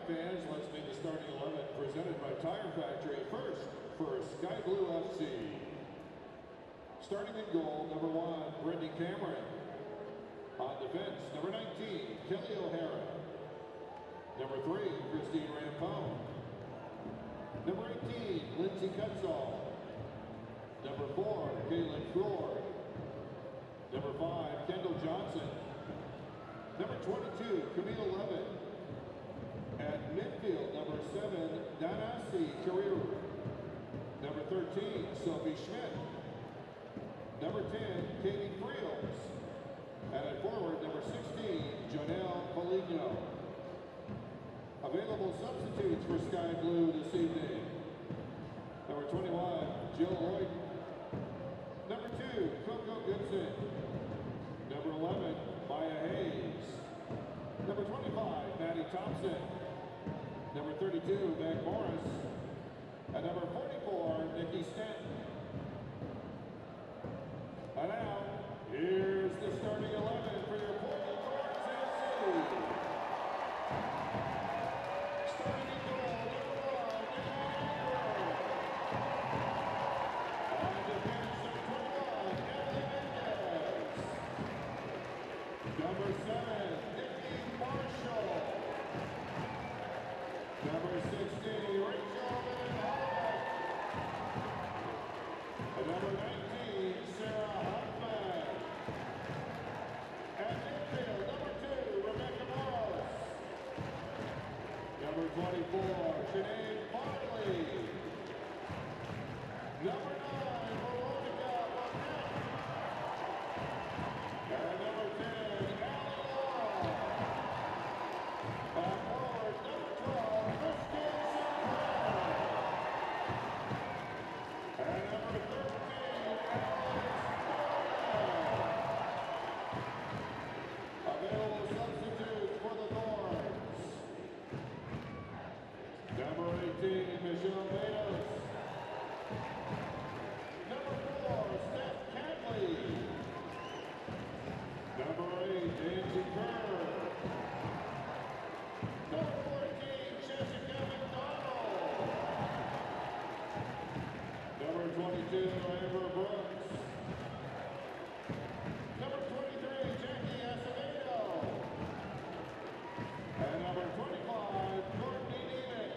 fans, let's meet the starting 11 presented by Tire Factory. First, for Sky Blue FC. Starting in goal, number 1, Brittany Cameron. On defense, number 19, Kelly O'Hara. Number 3, Christine Rampone. Number 18, Lindsay Cutzall. Number 4, Caitlin Ford. Number 5, Kendall Johnson. Number 22, Camille Levin. At midfield, number 7, Danasi Carrero. Number 13, Sophie Schmidt. Number 10, Katie Friels. And at forward, number 16, Janelle Foligno. Available substitutes for Sky Blue this evening. Number 21, Jill Lloyd. Number 2, Coco Gibson. Number 11, Maya Hayes. Number 25, Maddie Thompson. Number 32, Meg Morris. And number 44, Nikki Stanton. And now, here's the starting 11 for your Portland Thorns FC. Starting in goal, number 1, Natalie Ingram. On defense, number 21, Emily Mendez. Number 7, Nikki Marshall. Number 16, Rachel Van and number 19, Sarah Huffman. At midfield, number 2, Rebecca Morris. Number 24, Sinead Farley. Number 9, Veronica Bonnet. And number 10, Allie Law. And forward, number 12, Kristen Sinclair. And number 13, available substitutes for the Thorns. Number 18, Michelle Betos. Number 4, Steph Catley. Number 8, Angie Kerr. Number 14, Jessica McDonald. Number 22, Amber Brooks. Number 23, Jackie Acevedo. And number 25, Courtney Neiman.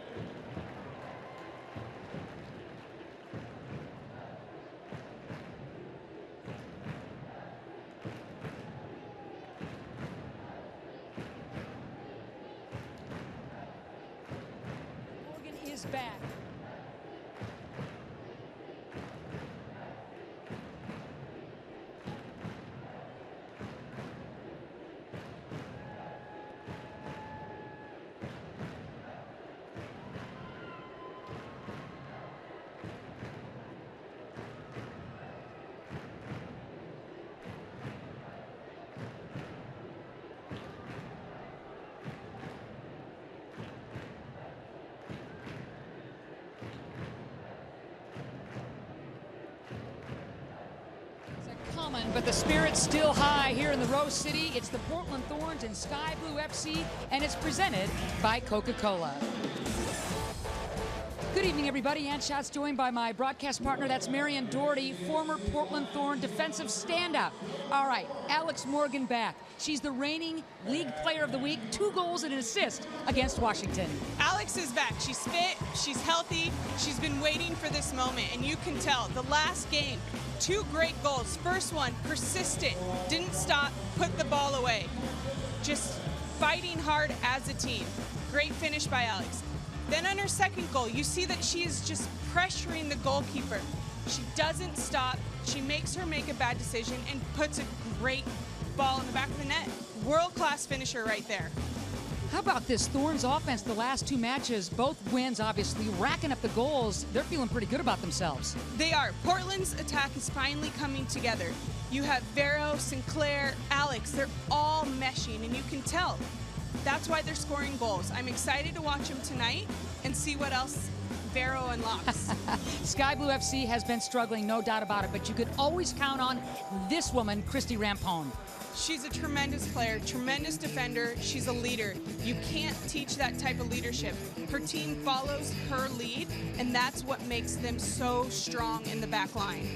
Morgan is back. But the spirit's still high here in the Rose City. It's the Portland Thorns and Sky Blue FC, and it's presented by Coca-Cola. Good evening, everybody. Ann Schatz's joined by my broadcast partner. That's Marion Doherty, former Portland Thorn defensive standout. All right, Alex Morgan back. She's the reigning League Player of the Week, 2 goals and an assist against Washington. Alex is back. She's fit, she's healthy, she's been waiting for this moment, and you can tell. The last game, 2 great goals. First one, persistent, didn't stop, put the ball away. Just fighting hard as a team. Great finish by Alex. Then on her second goal, you see that she is just pressuring the goalkeeper. She doesn't stop, she makes her make a bad decision and puts a great ball in the back of the net. World-class finisher right there. How about this Thorns offense the last 2 matches? Both wins, obviously, racking up the goals. They're feeling pretty good about themselves. They are. Portland's attack is finally coming together. You have Vero, Sinclair, Alex. They're all meshing, and you can tell. That's why they're scoring goals. I'm excited to watch them tonight and see what else Vero unlocks. Sky Blue FC has been struggling, no doubt about it, but you could always count on this woman, Christy Rampone. She's a tremendous player, tremendous defender. She's a leader. You can't teach that type of leadership. Her team follows her lead, and that's what makes them so strong in the back line.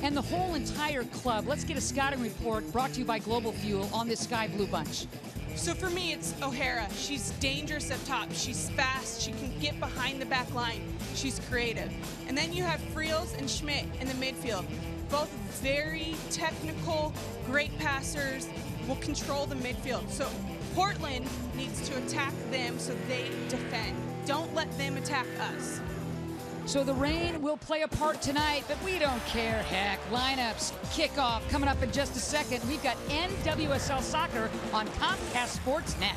And the whole entire club. Let's get a scouting report brought to you by Global Fuel on this Sky Blue bunch. So for me, it's O'Hara. She's dangerous up top. She's fast. She can get behind the back line. She's creative. And then you have Friels and Schmidt in the midfield. Both very technical, great passers, will control the midfield. So Portland needs to attack them so they defend. Don't let them attack us. So the rain will play a part tonight, but we don't care, heck. Lineups, kickoff, coming up in just a second. We've got NWSL Soccer on Comcast Sports Net.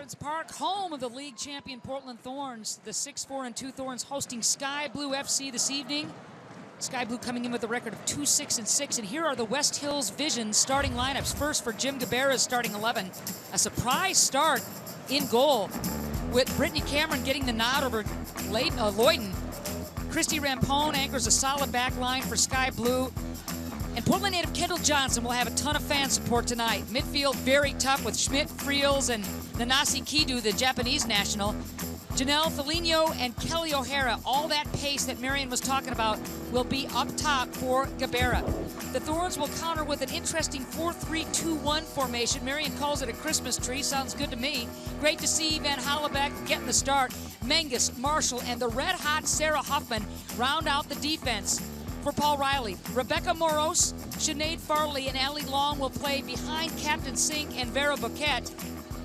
Providence Park, home of the league champion Portland Thorns. The 6-4-2 Thorns hosting Sky Blue FC this evening. Sky Blue coming in with a record of 2-6-6. And here are the West Hills Vision starting lineups. First for Jim Gabera's starting 11. A surprise start in goal with Brittany Cameron getting the nod over Lloyden. Christy Rampone anchors a solid back line for Sky Blue. And Portland native Kendall Johnson will have a ton of fan support tonight. Midfield very tough with Schmidt, Friels, and Nanasi Kidu, the Japanese national. Janelle Foligno and Kelly O'Hara, all that pace that Marion was talking about will be up top for Gabera. The Thorns will counter with an interesting 4-3-2-1 formation. Marion calls it a Christmas tree. Sounds good to me. Great to see Van Hallebeck getting the start. Mengus, Marshall, and the red-hot Sarah Huffman round out the defense. For Paul Riley, Rebecca Moros, Sinead Farley, and Allie Long will play behind Captain Sink and Vera Bouquet.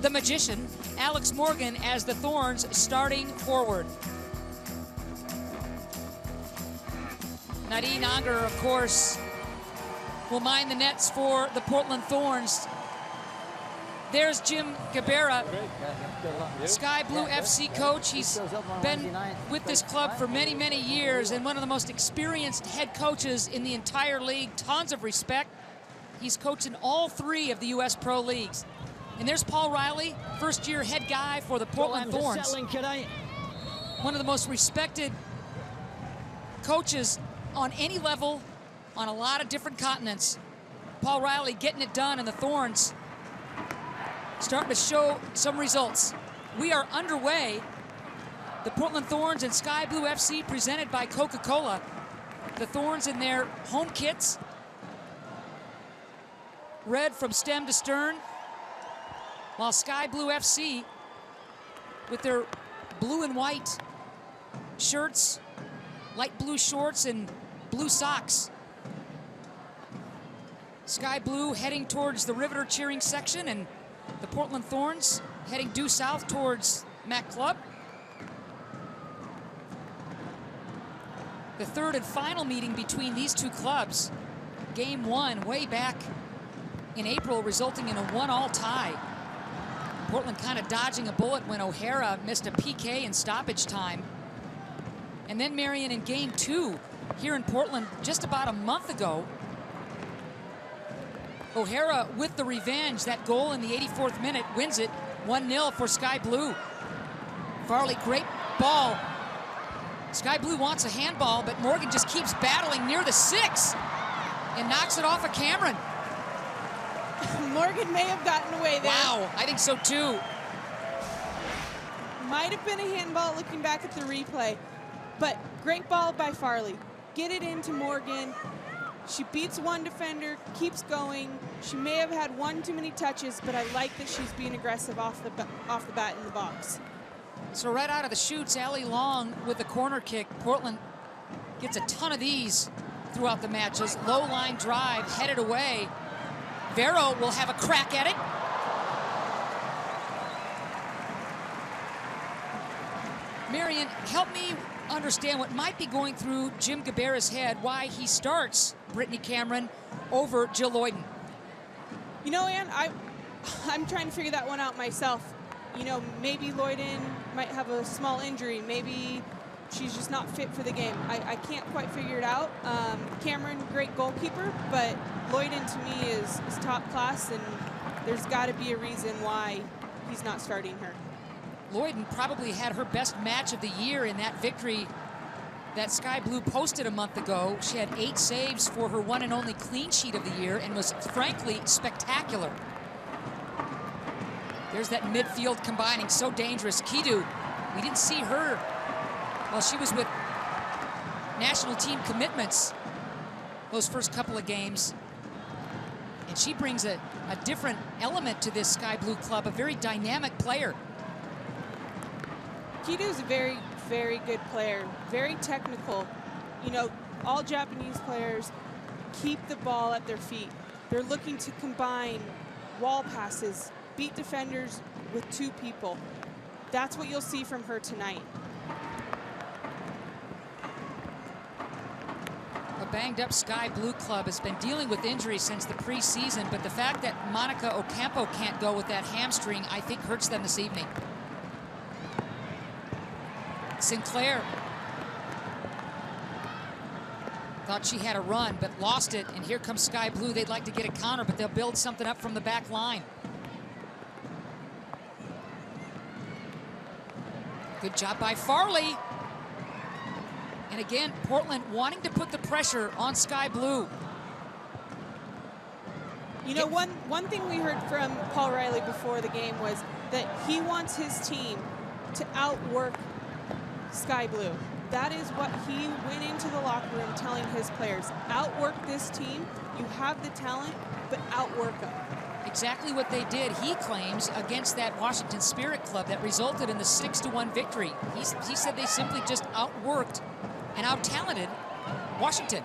The Magician, Alex Morgan as the Thorns starting forward. Nadine Unger, of course, will mind the nets for the Portland Thorns. There's Jim Gabera, Sky Blue FC coach. He's been with this club for many, many years and one of the most experienced head coaches in the entire league. Tons of respect. He's coached in all 3 of the U.S. Pro Leagues. And there's Paul Riley, first-year head guy for the Portland Thorns. One of the most respected coaches on any level on a lot of different continents. Paul Riley getting it done, and the Thorns starting to show some results. We are underway. The Portland Thorns and Sky Blue FC presented by Coca-Cola. The Thorns in their home kits, red from stem to stern, while Sky Blue FC with their blue and white shirts, light blue shorts, and blue socks. Sky Blue heading towards the Riveter cheering section, and the Portland Thorns heading due south towards Mac Club. The third and final meeting between these 2 clubs. Game 1 way back in April, resulting in a 1-1 tie. Portland kind of dodging a bullet when O'Hara missed a PK in stoppage time. And then Marion in game 2 here in Portland just about a month ago. O'Hara with the revenge. That goal in the 84th minute wins it 1-0 for Sky Blue. Farley, great ball. Sky Blue wants a handball, but Morgan just keeps battling near the 6 and knocks it off of Cameron. Morgan may have gotten away there. Wow, I think so too. Might have been a handball looking back at the replay, but great ball by Farley. Get it into Morgan. She beats one defender, keeps going. She may have had one too many touches, but I like that she's being aggressive off the bat in the box. So right out of the chutes, Allie Long with the corner kick. Portland gets a ton of these throughout the matches. Low line drive, headed away. Vero will have a crack at it. Marion, help me understand what might be going through Jim Gabera's head, why he starts Brittany Cameron over Jill Lloyden. You know, Ann, I'm trying to figure that one out myself. You know, maybe Lloyden might have a small injury. Maybe she's just not fit for the game. I can't quite figure it out. Cameron, great goalkeeper, but Lloyden to me is top class, and there's got to be a reason why he's not starting her. Lloyden probably had her best match of the year in that victory that Sky Blue posted a month ago. She had 8 saves for her one and only clean sheet of the year and was frankly spectacular. There's that midfield combining, so dangerous. Kidu, we didn't see her while she was with national team commitments those first couple of games. And she brings a different element to this Sky Blue club, a very dynamic player. Kidu's a very, very good player, very technical. You know, all Japanese players keep the ball at their feet. They're looking to combine wall passes, beat defenders with 2 people. That's what you'll see from her tonight. A banged-up Sky Blue club has been dealing with injuries since the preseason, but the fact that Monica Ocampo can't go with that hamstring, I think, hurts them this evening. Sinclair thought she had a run, but lost it, and here comes Sky Blue. They'd like to get a counter, but they'll build something up from the back line. Good job by Farley. And again, Portland wanting to put the pressure on Sky Blue. You know, one thing we heard from Paul Riley before the game was that he wants his team to outwork Sky Blue. That is what he went into the locker room telling his players. Outwork this team. You have the talent, but outwork them. Exactly what they did, he claims, against that Washington Spirit club that resulted in the 6-1 victory. He said they simply just outworked and out-talented Washington.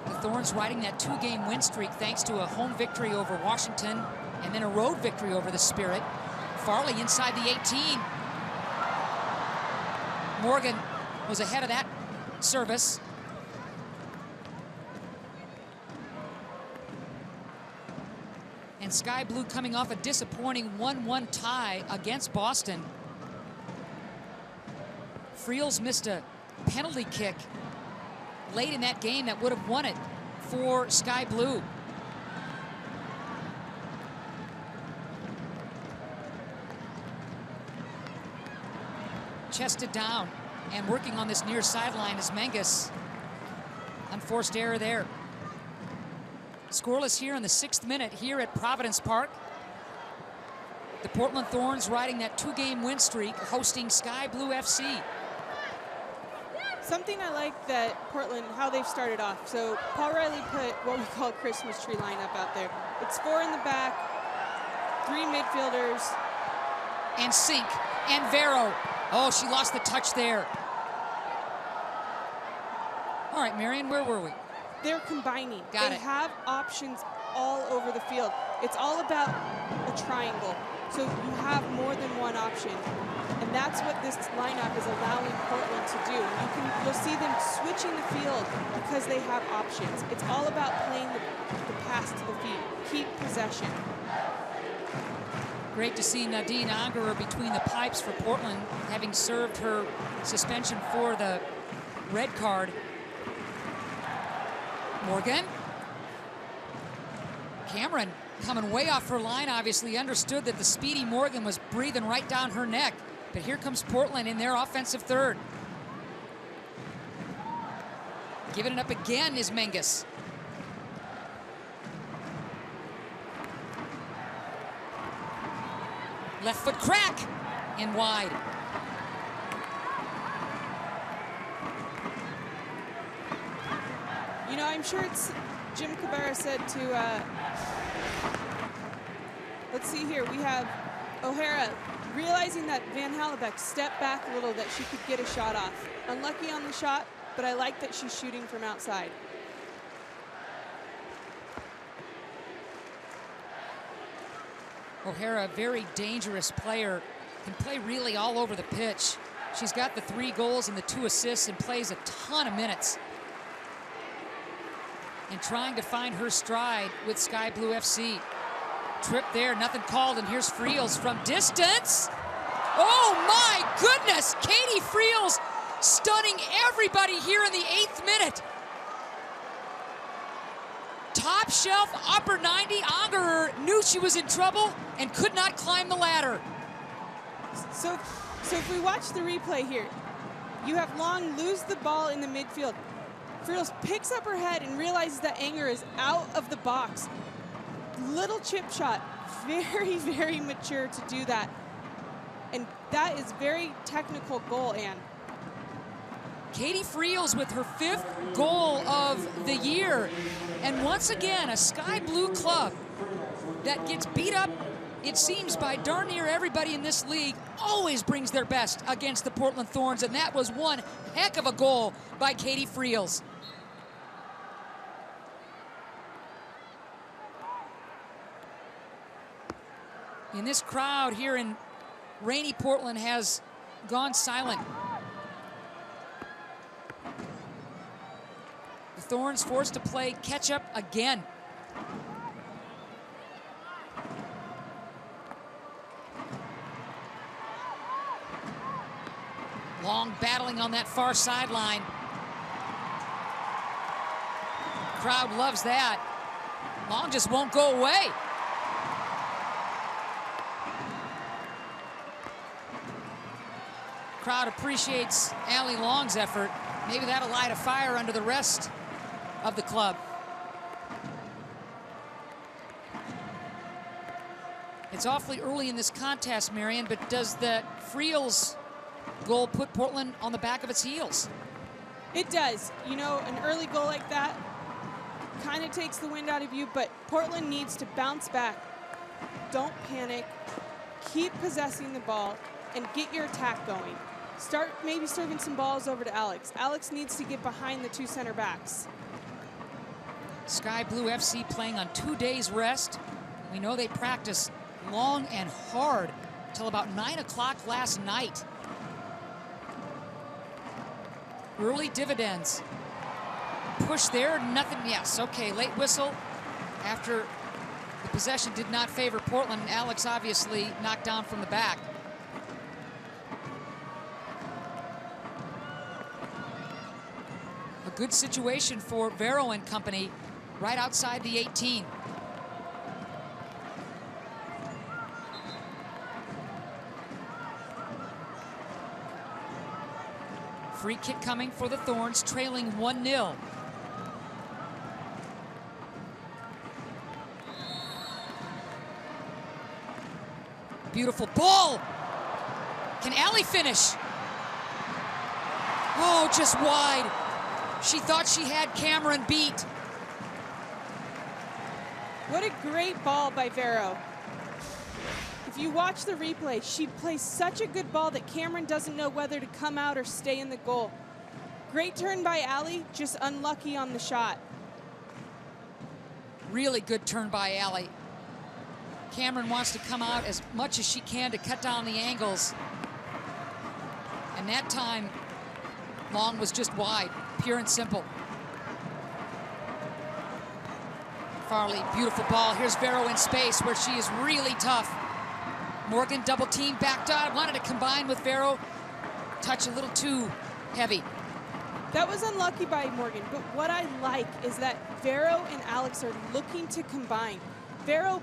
The Thorns riding that 2-game win streak thanks to a home victory over Washington and then a road victory over the Spirit. Farley inside the 18. Morgan was ahead of that service. And Sky Blue coming off a disappointing 1-1 tie against Boston. Friels missed a penalty kick late in that game that would have won it for Sky Blue. Chested down and working on this near sideline is Menges. Unforced error there. Scoreless here in the 6th minute here at Providence Park. The Portland Thorns riding that 2-game win streak, hosting Sky Blue FC. Something I like that Portland, how they've started off. So Paul Riley put what we call Christmas tree lineup out there. It's 4 in the back, 3 midfielders. And Sink and Vero. Oh, she lost the touch there. All right, Marion, where were we? They're combining. Got they it. have options all over the field. It's all about a triangle. So you have more than one option. And that's what this lineup is allowing Portland to do. You'll see them switching the field because they have options. It's all about playing the pass to the feet. Keep possession. Great to see Nadine Angerer between the pipes for Portland, having served her suspension for the red card. Morgan. Cameron coming way off her line, obviously understood that the speedy Morgan was breathing right down her neck. But here comes Portland in their offensive third. Giving it up again is Menges. Left foot crack and wide. You know, I'm sure it's Jim Cabrera said to, let's see here, we have O'Hara realizing that Van Hallebeck stepped back a little, that she could get a shot off. Unlucky on the shot, but I like that she's shooting from outside. O'Hara, a very dangerous player, can play really all over the pitch. She's got the 3 goals and the 2 assists and plays a ton of minutes. And trying to find her stride with Sky Blue FC. Trip there, nothing called, and here's Friels from distance. Oh my goodness, Katie Friels stunning everybody here in the 8th minute. Top shelf, upper 90. Angerer knew she was in trouble and could not climb the ladder. So if we watch the replay here, you have Long lose the ball in the midfield. Friels picks up her head and realizes that Anger is out of the box. Little chip shot, very, very mature to do that. And that is very technical goal, Ann. Katie Friels with her 5th goal of the year. And once again, a Sky Blue club that gets beat up, it seems, by darn near everybody in this league, always brings their best against the Portland Thorns. And that was one heck of a goal by Katie Friels. And this crowd here in rainy Portland has gone silent. The Thorns forced to play catch up again. Long battling on that far sideline. Crowd loves that. Long just won't go away. Crowd appreciates Allie Long's effort. Maybe that'll light a fire under the rest of the club. It's awfully early in this contest, Marion, but does the Friels goal put Portland on the back of its heels? It does. You know, an early goal like that kind of takes the wind out of you, but Portland needs to bounce back. Don't panic. Keep possessing the ball and get your attack going. Start maybe serving some balls over to Alex. Alex needs to get behind the 2 center backs. Sky Blue FC playing on 2 days rest. We know they practiced long and hard till about 9 o'clock last night. Early dividends. Push there, nothing, yes, okay, late whistle after The possession did not favor Portland. Alex obviously knocked down from the back. A good situation for Vero and company right outside the 18. Free kick coming for the Thorns, trailing 1-0. Beautiful ball. Can Allie finish? Oh, just wide. She thought she had Cameron beat. What a great ball by Vero. If you watch the replay, she plays such a good ball that Cameron doesn't know whether to come out or stay in the goal. Great turn by Allie, just unlucky on the shot. Really good turn by Allie. Cameron wants to come out as much as she can to cut down the angles. And that time, Long was just wide, pure and simple. Farley, beautiful ball. Here's Vero in space where she is really tough. Morgan double team backed out, wanted to combine with Vero. Touch a little too heavy. That was unlucky by Morgan, but what I like is that Vero and Alex are looking to combine. Vero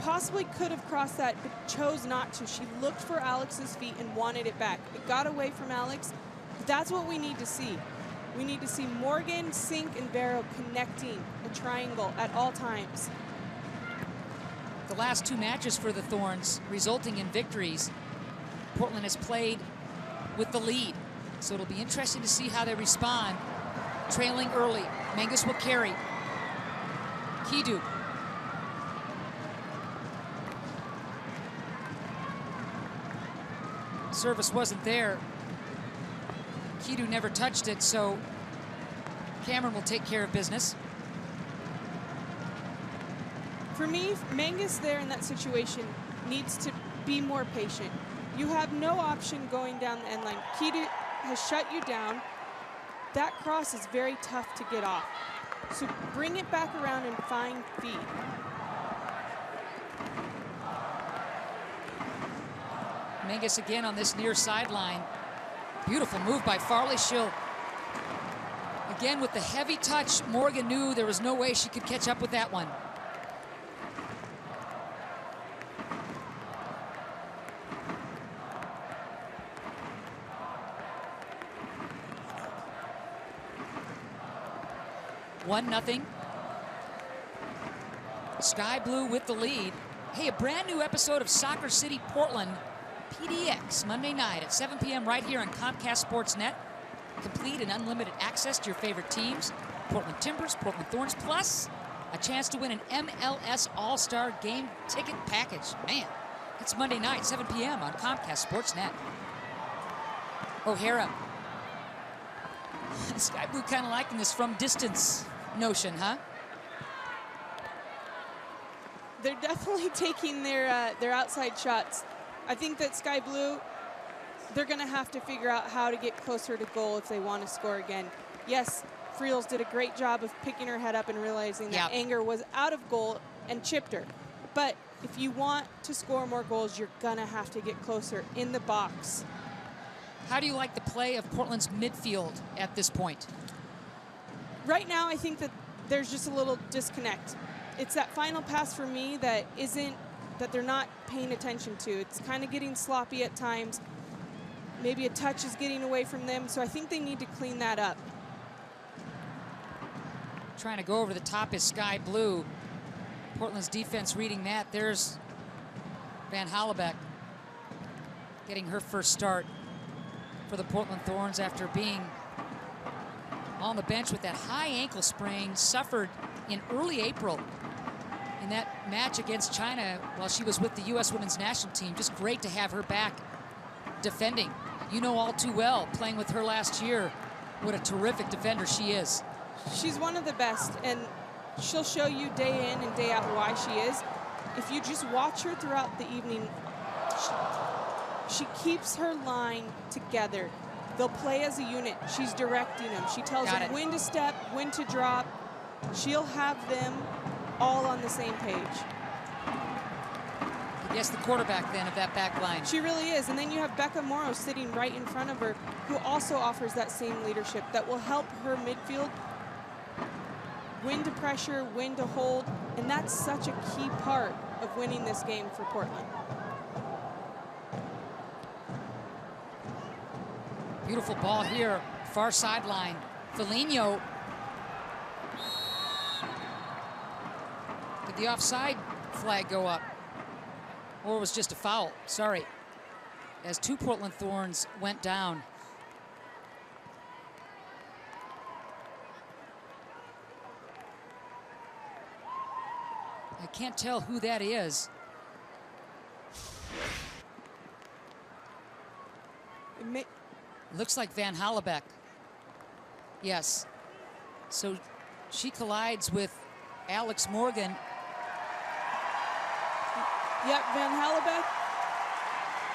possibly could have crossed that, but chose not to. She looked for Alex's feet and wanted it back. It got away from Alex. That's what we need to see. We need to see Morgan, Sink, and Vero connecting a triangle at all times. The last two matches for the Thorns resulting in victories. Portland has played with the lead, so it'll be interesting to see how they respond. Trailing early, Menges will carry. Kidu. Service wasn't there. Kidu never touched it, so Cameron will take care of business. For me, Menges there in that situation needs to be more patient. You have no option going down the end line. Kidu has shut you down. That cross is very tough to get off. So bring it back around and find feed. Menges again on this near sideline. Beautiful move by Farley. She'll, again with the heavy touch, Morgan knew there was no way she could catch up with that one. One nothing. Sky Blue with the lead. Hey, a brand new episode of Soccer City Portland PDX Monday night at 7 p.m. right here on Comcast Sports Net. Complete and unlimited access to your favorite teams. Portland Timbers, Portland Thorns, plus a chance to win an MLS All-Star Game ticket package. Man, it's Monday night, 7 p.m. on Comcast Sports Net. O'Hara. Sky Blue kind of liking this from distance notion, huh? They're definitely taking their outside shots. I think that Sky Blue, they're going to have to figure out how to get closer to goal if they want to score again. Yes, Friels did a great job of picking her head up and realizing that Anger was out of goal and chipped her. But if you want to score more goals, you're going to have to get closer in the box. How do you like the play of Portland's midfield at this point? Right now, I think that there's just a little disconnect. It's that final pass for me that they're not paying attention to. It's kind of getting sloppy at times. Maybe a touch is getting away from them, so I think they need to clean that up. Trying to go over the top is Sky Blue. Portland's defense reading that. There's Van Hallebeck getting her first start for the Portland Thorns after being on the bench with that high ankle sprain suffered in early April in that match against China while she was with the U.S. Women's National Team. Just great to have her back defending. You know all too well, playing with her last year, what a terrific defender she is. She's one of the best, and she'll show you day in and day out why she is. If you just watch her throughout the evening, she keeps her line together. They'll play as a unit. She's directing them. She tells them when to step, when to drop. She'll have them all on the same page. Yes, the quarterback then of that back line. She really is. And then you have Becca Morrow sitting right in front of her, who also offers that same leadership that will help her midfield win to pressure, win to hold, and that's such a key part of winning this game for Portland. Beautiful ball here, far sideline. Foligno. Did the offside flag go up? Or it was just a foul? Sorry. As 2 Portland Thorns went down. I can't tell who that is. Looks like Van Hallebeck. Yes. So she collides with Alex Morgan. Yep, Van Hallebeck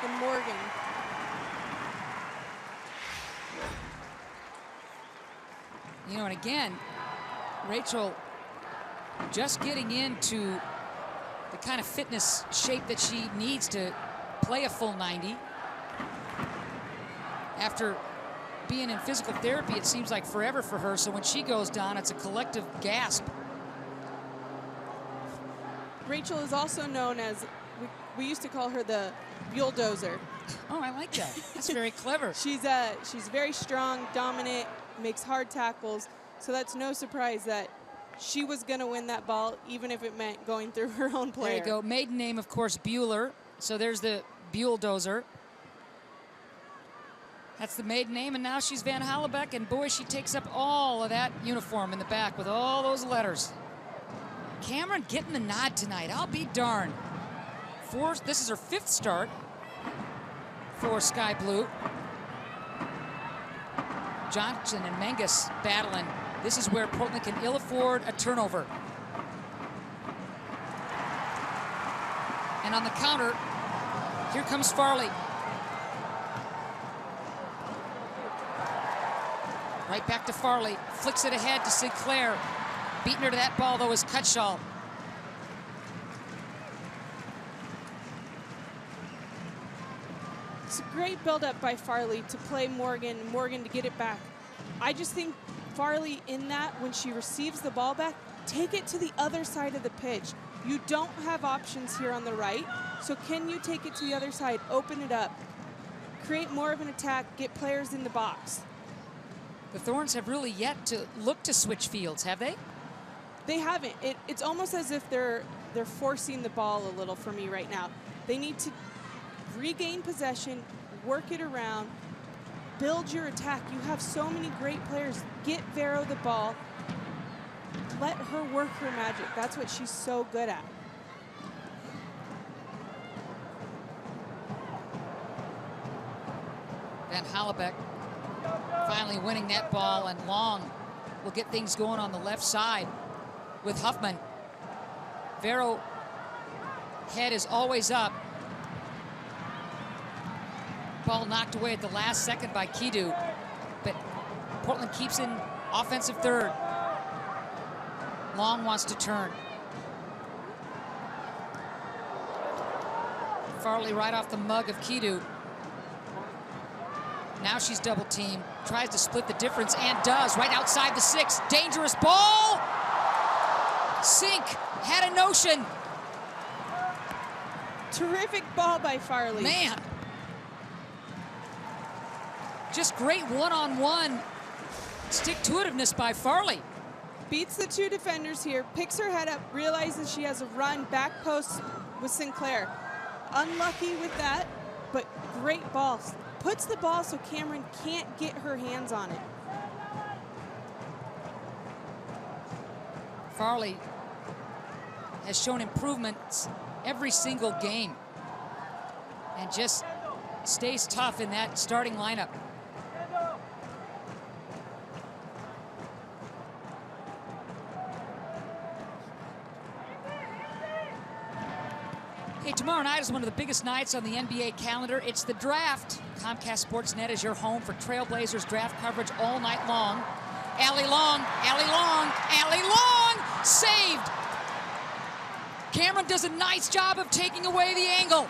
and Morgan. You know, and again, Rachel just getting into the kind of fitness shape that she needs to play a full 90. After being in physical therapy, it seems like forever for her. So when she goes down, it's a collective gasp. Rachel is also known as, we used to call her the bulldozer. Oh, I like that. That's very clever. She's very strong, dominant, makes hard tackles. So that's no surprise that she was going to win that ball, even if it meant going through her own player. There you go. Maiden name, of course, Bueller. So there's the bulldozer. That's the maiden name, and now she's Van Hallebeck, and boy, she takes up all of that uniform in the back with all those letters. Cameron getting the nod tonight, I'll be darned. This is her 5th start for Sky Blue. Johnson and Menges battling. This is where Portland can ill afford a turnover. And on the counter, here comes Farley. Right back to Farley, flicks it ahead to Sinclair. Beating her to that ball, though, is Cutshall. It's a great build-up by Farley to play Morgan to get it back. I just think Farley in that, when she receives the ball back, take it to the other side of the pitch. You don't have options here on the right, so can you take it to the other side, open it up, create more of an attack, get players in the box? The Thorns have really yet to look to switch fields, have they? They haven't. It's almost as if they're forcing the ball a little for me right now. They need to regain possession, work it around, build your attack. You have so many great players. Get Vero the ball. Let her work her magic. That's what she's so good at. Van Hallebeck finally winning that ball, and Long will get things going on the left side with Huffman. Vero head is always up. Ball knocked away at the last second by Kidu, but Portland keeps in offensive third. Long wants to turn. Farley right off the mug of Kidu. Now she's double teamed, tries to split the difference and does, right outside the 6. Dangerous ball. Sink had a notion. Terrific ball by Farley. Man. Just great one-on-one stick-to-itiveness by Farley. Beats the 2 defenders here, picks her head up, realizes she has a run back post with Sinclair. Unlucky with that, but great ball. Puts the ball so Cameron can't get her hands on it. Farley has shown improvements every single game and just stays tough in that starting lineup. Hey, tomorrow night is one of the biggest nights on the NBA calendar. It's the draft. Comcast Sportsnet is your home for Trailblazers draft coverage all night long. Allie Long, Allie Long, Allie Long, saved. Cameron does a nice job of taking away the angle.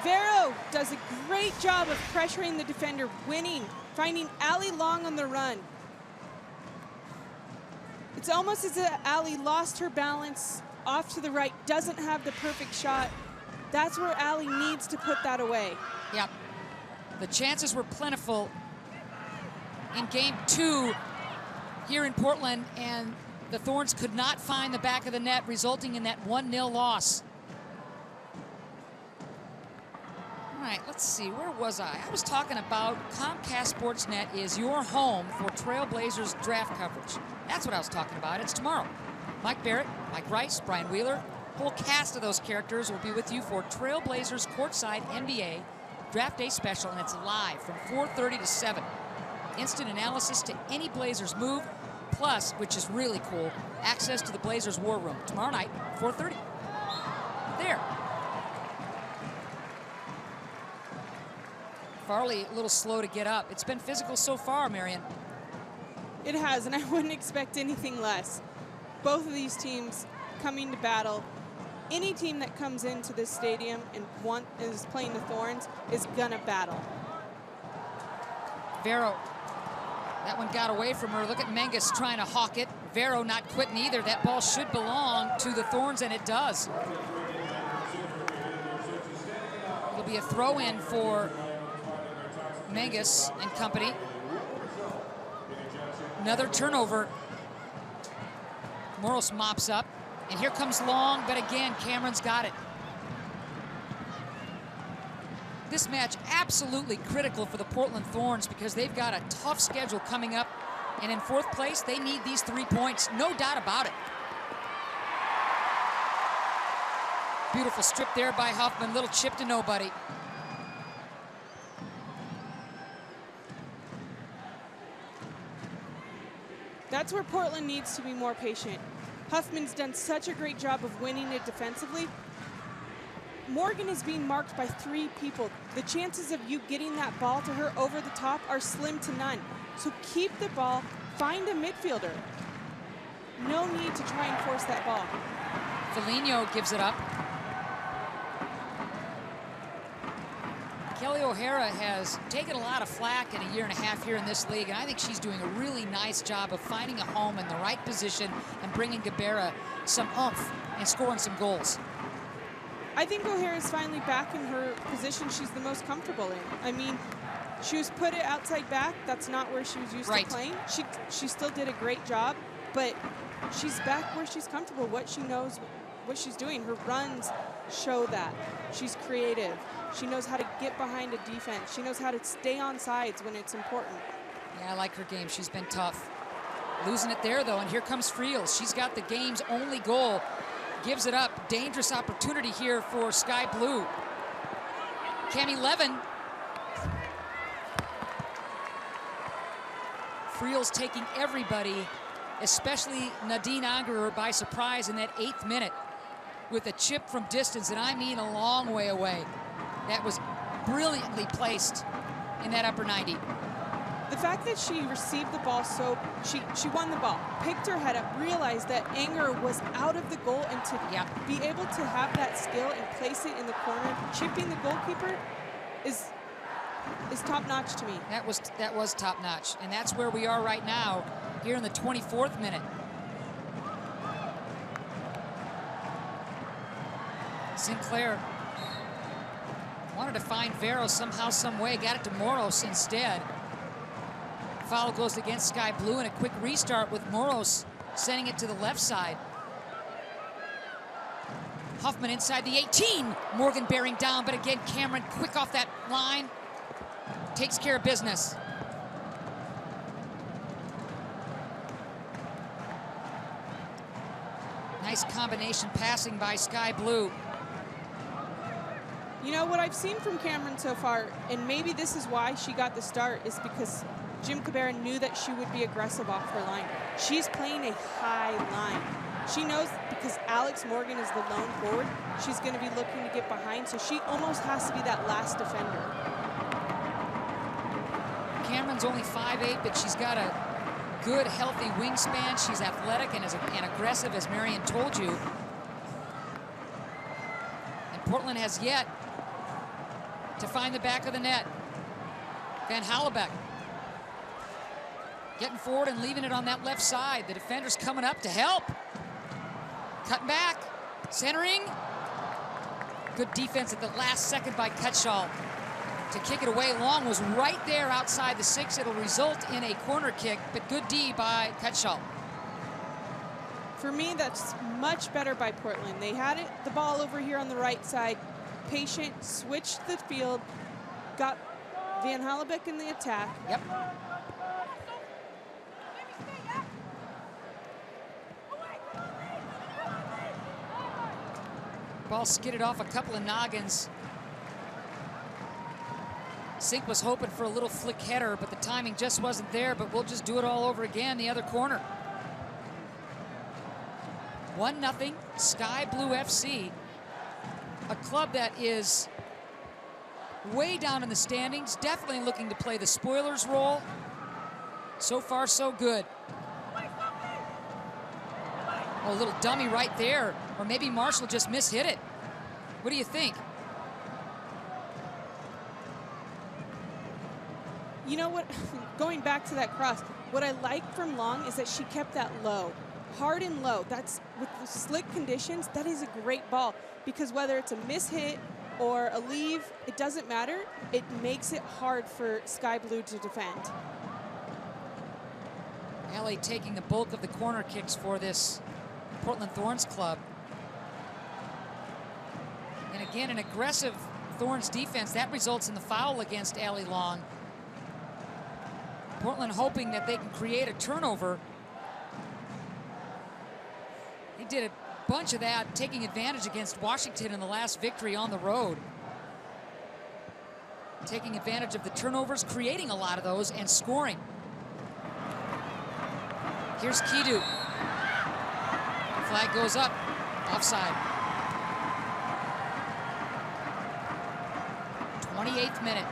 Vero does a great job of pressuring the defender, winning, finding Allie long on the run. It's almost as if Allie lost her balance off to the right, doesn't have the perfect shot. That's where Allie needs to put that away. Yep. The chances were plentiful in game 2 here in Portland, and the Thorns could not find the back of the net, resulting in that 1-0 loss. All right, let's see, where was I? I was talking about Comcast Sportsnet is your home for Trailblazers draft coverage. That's what I was talking about. It's tomorrow. Mike Barrett, Mike Rice, Brian Wheeler, whole cast of those characters will be with you for Trailblazers Courtside NBA Draft Day Special, and it's live from 4:30 to 7. Instant analysis to any Blazers move, plus, which is really cool, access to the Blazers War Room tomorrow night, 4:30. There. Farley a little slow to get up. It's been physical so far, Marion. It has, and I wouldn't expect anything less. Both of these teams coming to battle. Any team that comes into this stadium and is playing the Thorns is gonna battle. Vero, that one got away from her. Look at Menges trying to hawk it. Vero not quitting either. That ball should belong to the Thorns, and it does. It'll be a throw-in for Menges and company. Another turnover. Moros mops up, and here comes Long, but again, Cameron's got it. This match absolutely critical for the Portland Thorns because they've got a tough schedule coming up, and in 4th place, they need these 3 points, no doubt about it. Beautiful strip there by Huffman, little chip to nobody. That's where Portland needs to be more patient. Huffman's done such a great job of winning it defensively. Morgan is being marked by 3 people. The chances of you getting that ball to her over the top are slim to none. So keep the ball, find a midfielder. No need to try and force that ball. Foligno gives it up. Kelly O'Hara has taken a lot of flack in a year and a half here in this league, and I think she's doing a really nice job of finding a home in the right position and bringing Gabera some oomph and scoring some goals. I think O'Hara's finally back in her position she's the most comfortable in. I mean, she was put it outside back. That's not where she was used to playing. She still did a great job, but she's back where she's comfortable, what she knows, what she's doing. Her runs show that. She's creative. She knows how to get behind a defense. She knows how to stay on sides when it's important. Yeah, I like her game. She's been tough. Losing it there, though, and here comes Friels. She's got the game's only goal. Gives it up. Dangerous opportunity here for Sky Blue. Cami Levin. Friels taking everybody, especially Nadine Angerer, by surprise in that 8th minute with a chip from distance, and I mean a long way away. That was brilliantly placed in that upper 90. The fact that she received the ball she won the ball, picked her head up, realized that Anger was out of the goal, and to be able to have that skill and place it in the corner, chipping the goalkeeper is top-notch to me. That was top-notch, and that's where we are right now, here in the 24th minute. Sinclair wanted to find Vero somehow, some way, got it to Moros instead. Foul goes against Sky Blue, and a quick restart with Moros sending it to the left side. Huffman inside the 18. Morgan bearing down, but again, Cameron quick off that line. Takes care of business. Nice combination passing by Sky Blue. You know, what I've seen from Cameron so far, and maybe this is why she got the start, is because Jim Cabrera knew that she would be aggressive off her line. She's playing a high line. She knows because Alex Morgan is the lone forward, she's going to be looking to get behind, so she almost has to be that last defender. Cameron's only 5'8", but she's got a good, healthy wingspan. She's athletic and aggressive, as Marion told you. And Portland has yet to find the back of the net. Van Hallebeck getting forward and leaving it on that left side. The defender's coming up to help. Cutting back, centering. Good defense at the last second by Cutshaw to kick it away. Long was right there outside the 6. It'll result in a corner kick, but good D by Cutshaw. For me, that's much better by Portland. They had the ball over here on the right side, patient, switched the field, got Van Hallebeck in the attack. Yep. Ball skidded off a couple of noggins. Sink was hoping for a little flick header, but the timing just wasn't there, but we'll just do it all over again, the other corner. 1-0, Sky Blue FC, a club that is way down in the standings, definitely looking to play the spoilers role. So far, so good. Oh, a little dummy right there, or maybe Marshall just mishit it. What do you think? You know what, going back to that cross, what I like from Long is that she kept that low, hard and low. That's, with the slick conditions, that is a great ball, because whether it's a mishit or a leave, it doesn't matter. It makes it hard for Sky Blue to defend. LA taking the bulk of the corner kicks for this Portland Thorns club. And again, an aggressive Thorns defense. That results in the foul against Allie Long. Portland hoping that they can create a turnover. They did a bunch of that, taking advantage against Washington in the last victory on the road. Taking advantage of the turnovers, creating a lot of those, and scoring. Here's Kidu. Flag goes up, offside. 28th minute.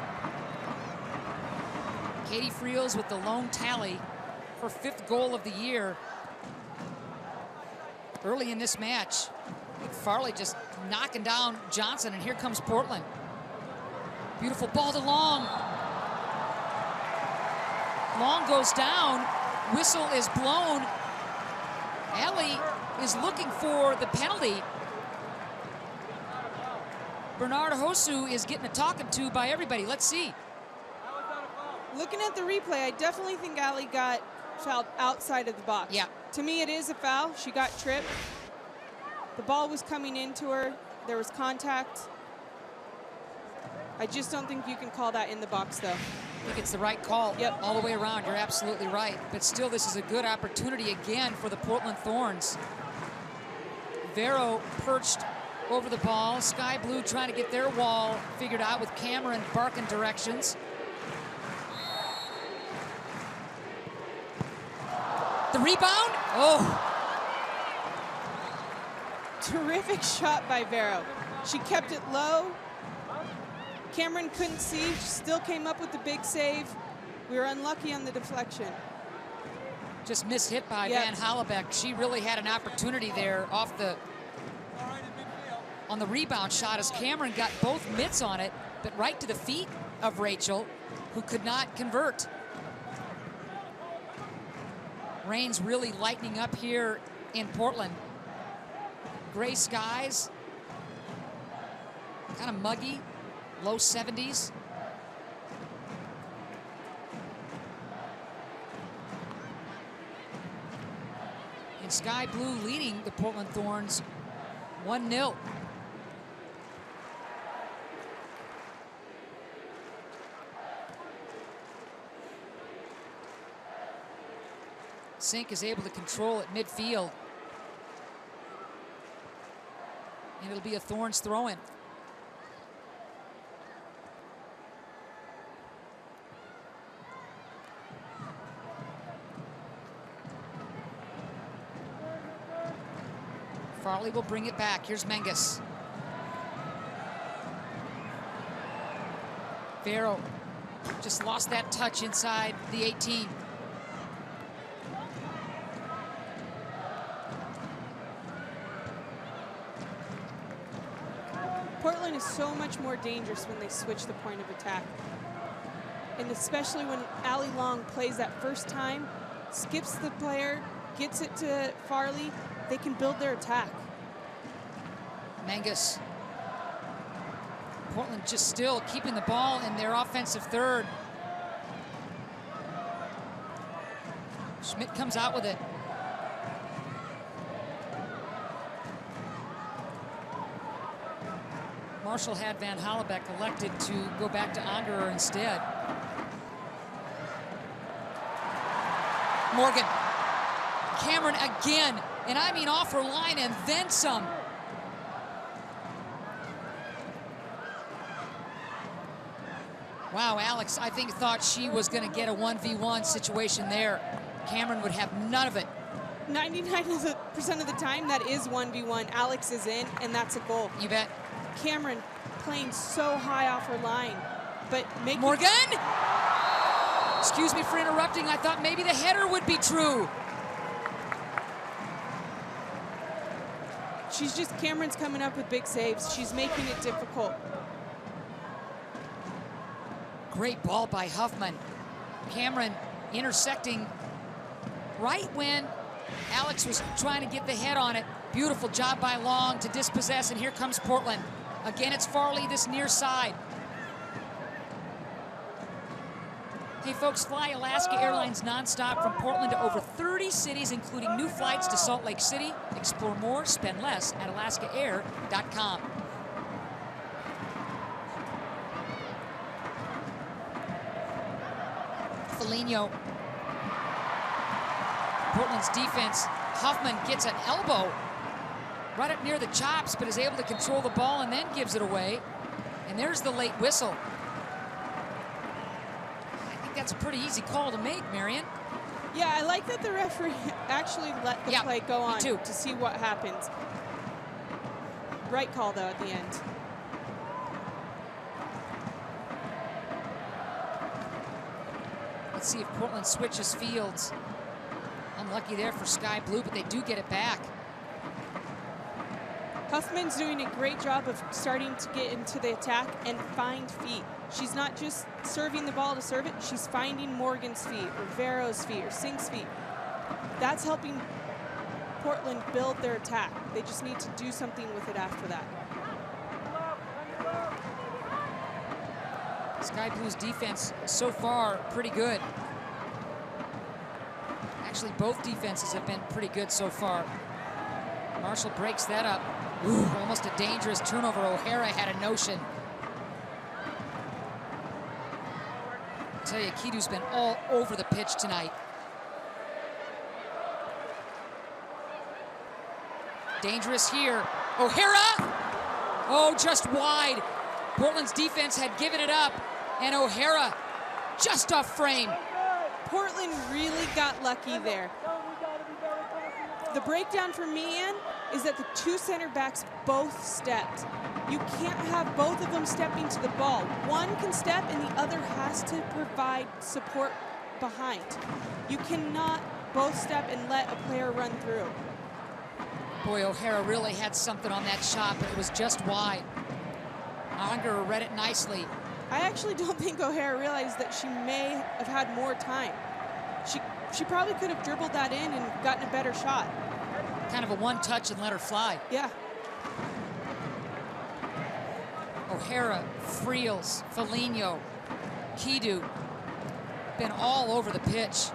Katie Friels with the lone tally, her 5th goal of the year. Early in this match, Farley just knocking down Johnson, and here comes Portland. Beautiful ball to Long. Long goes down, whistle is blown. Allie is looking for the penalty. Bernard Hosu is getting a talking to by everybody. Let's see. Looking at the replay, I definitely think Allie got fouled outside of the box. Yeah. To me, it is a foul. She got tripped. The ball was coming into her. There was contact. I just don't think you can call that in the box, though. I think it's the right call. Yep. All the way around. You're absolutely right. But still, this is a good opportunity again for the Portland Thorns. Vero perched over the ball. Sky Blue trying to get their wall figured out with Cameron barking directions. The rebound. Oh. Terrific shot by Vero. She kept it low. Cameron couldn't see. She still came up with the big save. We were unlucky on the deflection. Just mishit by Yep. Van Hallebeck. She really had an opportunity there off the on the rebound shot as Cameron got both mitts on it, but right to the feet of Rachel, who could not convert. Rain's really lightening up here in Portland. Gray skies, kind of muggy, low 70s. And Sky Blue leading the Portland Thorns 1-0. Sink is able to control at midfield. And it'll be a Thorns throw-in. Farley will bring it back. Here's Menges. Vero just lost that touch inside the 18. is so much more dangerous when they switch the point of attack. And especially when Allie Long plays that first time, skips the player, gets it to Farley, they can build their attack. Mangus. Portland just still keeping the ball in their offensive third. Schmidt comes out with it. Marshall had Van Hollebeck elected to go back to Angerer instead. Morgan. Cameron again, and I mean off her line and then some. Wow, Alex, I think thought she was going to get a 1v1 situation there. Cameron would have none of it. 99% of the time, that is 1v1. Alex is in, and that's a goal. You bet. Cameron playing so high off her line, but making... Morgan! Excuse me for interrupting. I thought maybe the header would be true. Cameron's coming up with big saves. She's making it difficult. Great ball by Huffman. Cameron intersecting right when Alex was trying to get the head on it. Beautiful job by Long to dispossess, and here comes Portland. Again, it's Farley, this near side. Hey folks, fly Alaska Airlines nonstop from Portland to over 30 cities, including new flights to Salt Lake City. Explore more, spend less at alaskaair.com. Foligno. Portland's defense. Huffman gets an elbow right up near the chops, but is able to control the ball and then gives it away. And there's the late whistle. I think that's a pretty easy call to make, Marion. Yeah, I like that the referee actually let the play go on to see what happens. Right call, though, at the end. Let's see if Portland switches fields. Unlucky there for Sky Blue, but they do get it back. Huffman's doing a great job of starting to get into the attack and find feet. She's not just serving the ball to serve it, she's finding Morgan's feet, or Vero's feet, or Sink's feet. That's helping Portland build their attack. They just need to do something with it after that. Sky Blue's defense so far pretty good. Actually, both defenses have been pretty good so far. Marshall breaks that up. Ooh, almost a dangerous turnover. O'Hara had a notion. I tell you, Kidu's been all over the pitch tonight. Dangerous here. O'Hara! Oh, just wide. Portland's defense had given it up, and O'Hara just off frame. Portland really got lucky there. The breakdown for me, Ann, is that the two center backs both stepped. You can't have both of them stepping to the ball. One can step and the other has to provide support behind. You cannot both step and let a player run through. Boy, O'Hara really had something on that shot, but it was just wide. Unger read it nicely. I actually don't think O'Hara realized that she may have had more time. She probably could have dribbled that in and gotten a better shot. Kind of a one touch and let her fly. Yeah. O'Hara, Friels, Foligno, Kidu, been all over the pitch.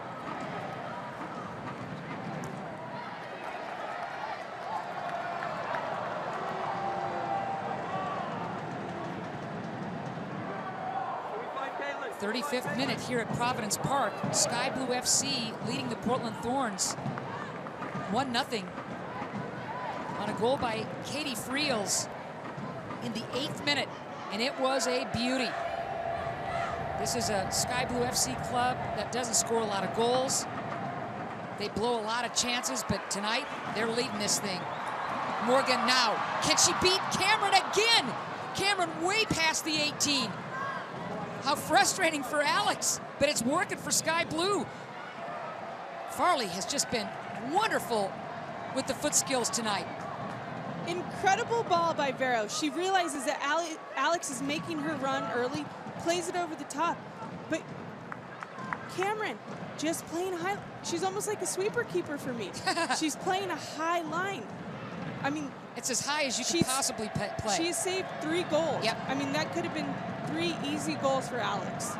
.35th minute here at Providence Park. Sky Blue FC leading the Portland Thorns 1-0 on a goal by Katie Friels in the 8th minute, and it was a beauty. This is a Sky Blue FC club that doesn't score a lot of goals. They blow a lot of chances, but tonight they're leading this thing. Morgan now. Can she beat Cameron again? Cameron way past the 18. How frustrating for Alex, but it's working for Sky Blue. Farley has just been wonderful with the foot skills tonight. Incredible ball by Vero. She realizes that Alex is making her run early, plays it over the top. But Cameron, just playing high. She's almost like a sweeper keeper for me. She's playing a high line. I mean, it's as high as you can possibly play. She has saved 3 goals. Yep. I mean, that could have been 3 easy goals for Alex.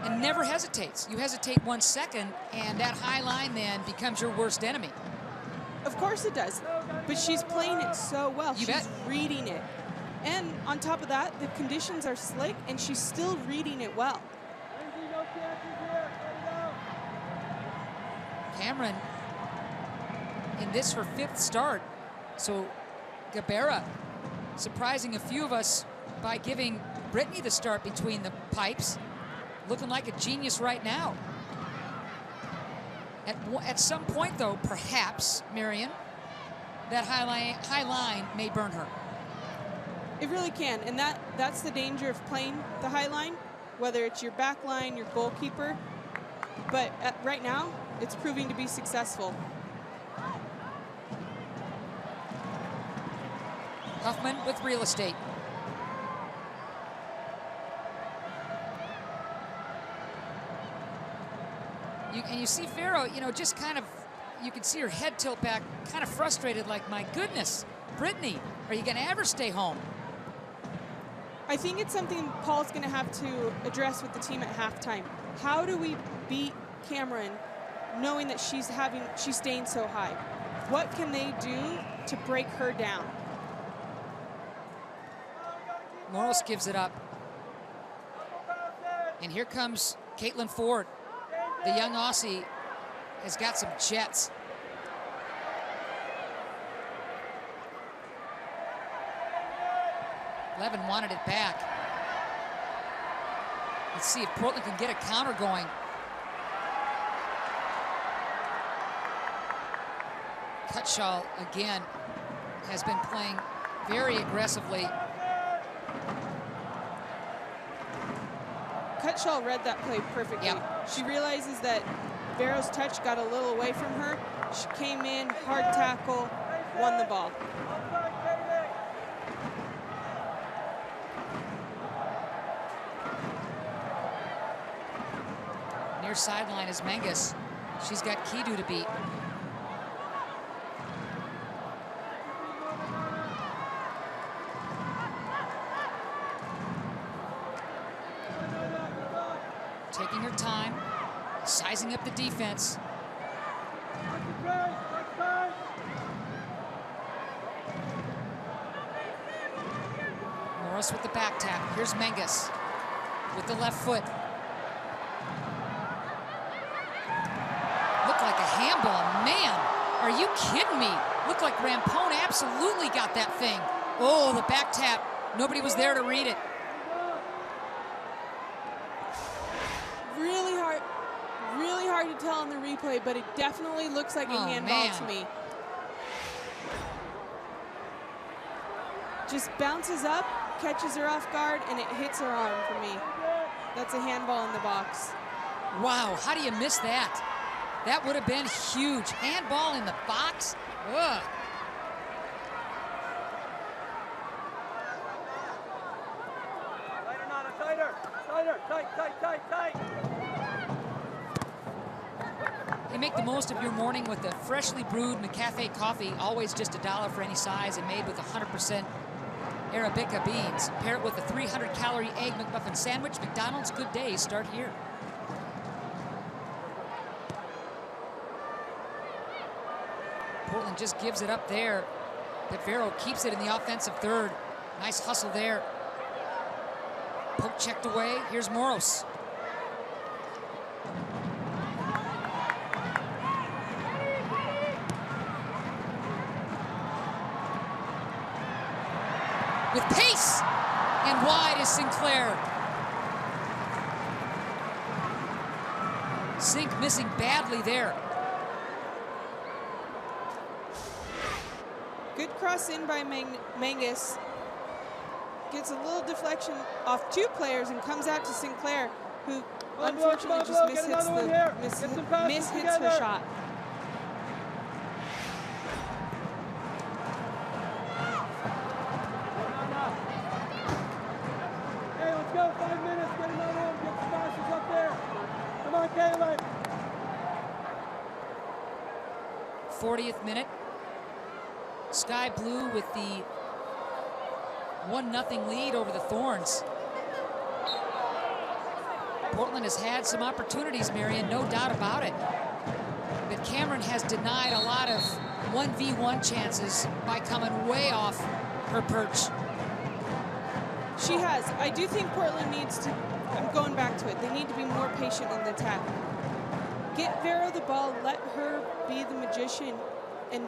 And never hesitates. You hesitate 1 second, and that high line then becomes your worst enemy. Of course it does, but she's playing it so well. She's reading it. And on top of that, the conditions are slick, and she's still reading it well. Cameron, in this her 5th start, so Gabera surprising a few of us by giving Brittany the start between the pipes, looking like a genius right now. At some point, though, perhaps, Marion, that high line may burn her. It really can, and that's the danger of playing the high line, whether it's your back line, your goalkeeper. But right now, it's proving to be successful. Huffman with real estate. And you see Vero, you know, just kind of, you can see her head tilt back, kind of frustrated, like, my goodness, Brittany, are you going to ever stay home? I think it's something Paul's going to have to address with the team at halftime. How do we beat Cameron knowing that she's staying so high? What can they do to break her down? Morris gives it up. And here comes Caitlin Ford. The young Aussie has got some jets. Levin wanted it back. Let's see if Portland can get a counter going. Cutshaw, again, has been playing very aggressively. Cutshaw read that play perfectly. Yep. She realizes that Vero's touch got a little away from her. She came in, hard tackle, won the ball. Near sideline is Menges. She's got Kidu to beat. Taking her time, sizing up the defense. Morris with the back tap. Here's Menges with the left foot. Looked like a handball. Man, are you kidding me? Looked like Rampone absolutely got that thing. Oh, the back tap. Nobody was there to read it. Really hard to tell on the replay, but it definitely looks like a handball to me. Just bounces up, catches her off guard, and it hits her arm for me. That's a handball in the box. Wow, how do you miss that? That would have been huge. Handball in the box? Ugh. Tight. You make the most of your morning with the freshly brewed McCafe coffee, always just $1 for any size and made with 100% Arabica beans. Pair it with a 300-calorie egg McMuffin sandwich. McDonald's, good days start here. Portland just gives it up there, but Vero keeps it in the offensive third. Nice hustle there. Poke checked away. Here's Moros. With pace, and wide is Sinclair. Sink missing badly there. Good cross in by Menges. Gets a little deflection off 2 players and comes out to Sinclair, who unfortunately just mishits her shot. Caitlin. 40th minute. Sky Blue with the 1-0 lead over the Thorns. Portland has had some opportunities, Marion, no doubt about it. But Cameron has denied a lot of 1v1 chances by coming way off her perch. She has. I do think Portland needs to, I'm going back to it, they need to be more patient in the attack. Get Vero the ball, let her be the magician, and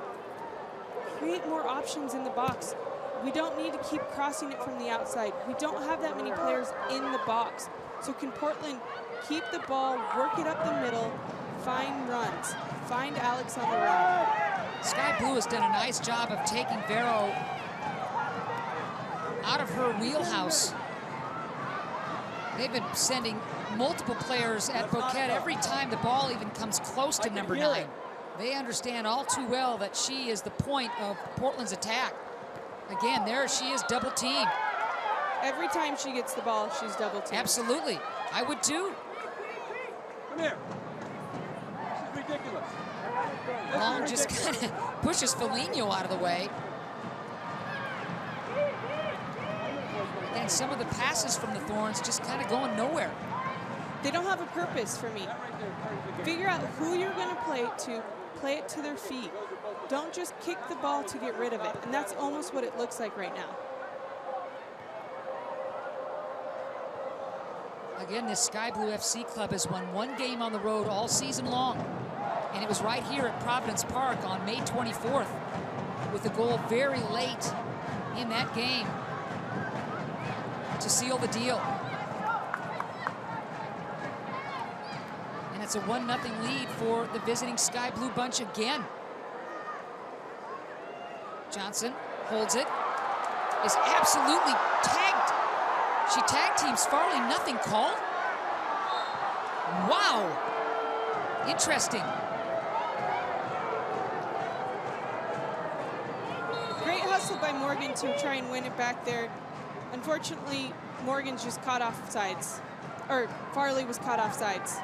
create more options in the box. We don't need to keep crossing it from the outside. We don't have that many players in the box. So can Portland keep the ball, work it up the middle, find runs, find Alex on the run? Sky Blue has done a nice job of taking Vero out of her wheelhouse. They've been sending multiple players at Boquette every time the ball even comes close to number 9. They understand all too well that she is the point of Portland's attack. Again, there she is, double teamed. Every time she gets the ball, she's double teamed. Absolutely. I would too. Come here. This is ridiculous. Long just kind of pushes Foligno out of the way. And some of the passes from the Thorns just kind of going nowhere. They don't have a purpose for me. Figure out who you're going to play it to their feet. Don't just kick the ball to get rid of it. And that's almost what it looks like right now. Again, this Sky Blue FC club has won 1 game on the road all season long. And it was right here at Providence Park on May 24th with a goal very late in that game to seal the deal. And it's a 1-0 lead for the visiting Sky Blue bunch again. Johnson holds it, is absolutely tagged. She tag teams Farley, nothing called. Wow, interesting. Great hustle by Morgan to try and win it back there. Unfortunately, Morgan's just caught off sides, or Farley was caught off sides.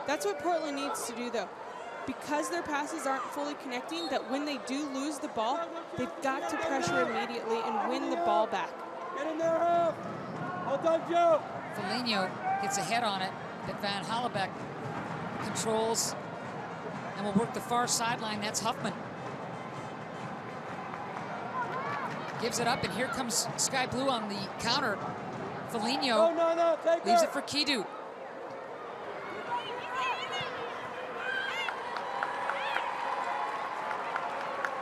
That's what Portland needs to do, though. Because their passes aren't fully connecting, that when they do lose the ball, they've got to pressure immediately and win the ball back. Get in there, Hal. Well done, Joe. Foligno gets a head on it, but Van Hallebeck controls and will work the far sideline. That's Huffman. Gives it up, and here comes Sky Blue on the counter. Foligno leaves it for Kidu.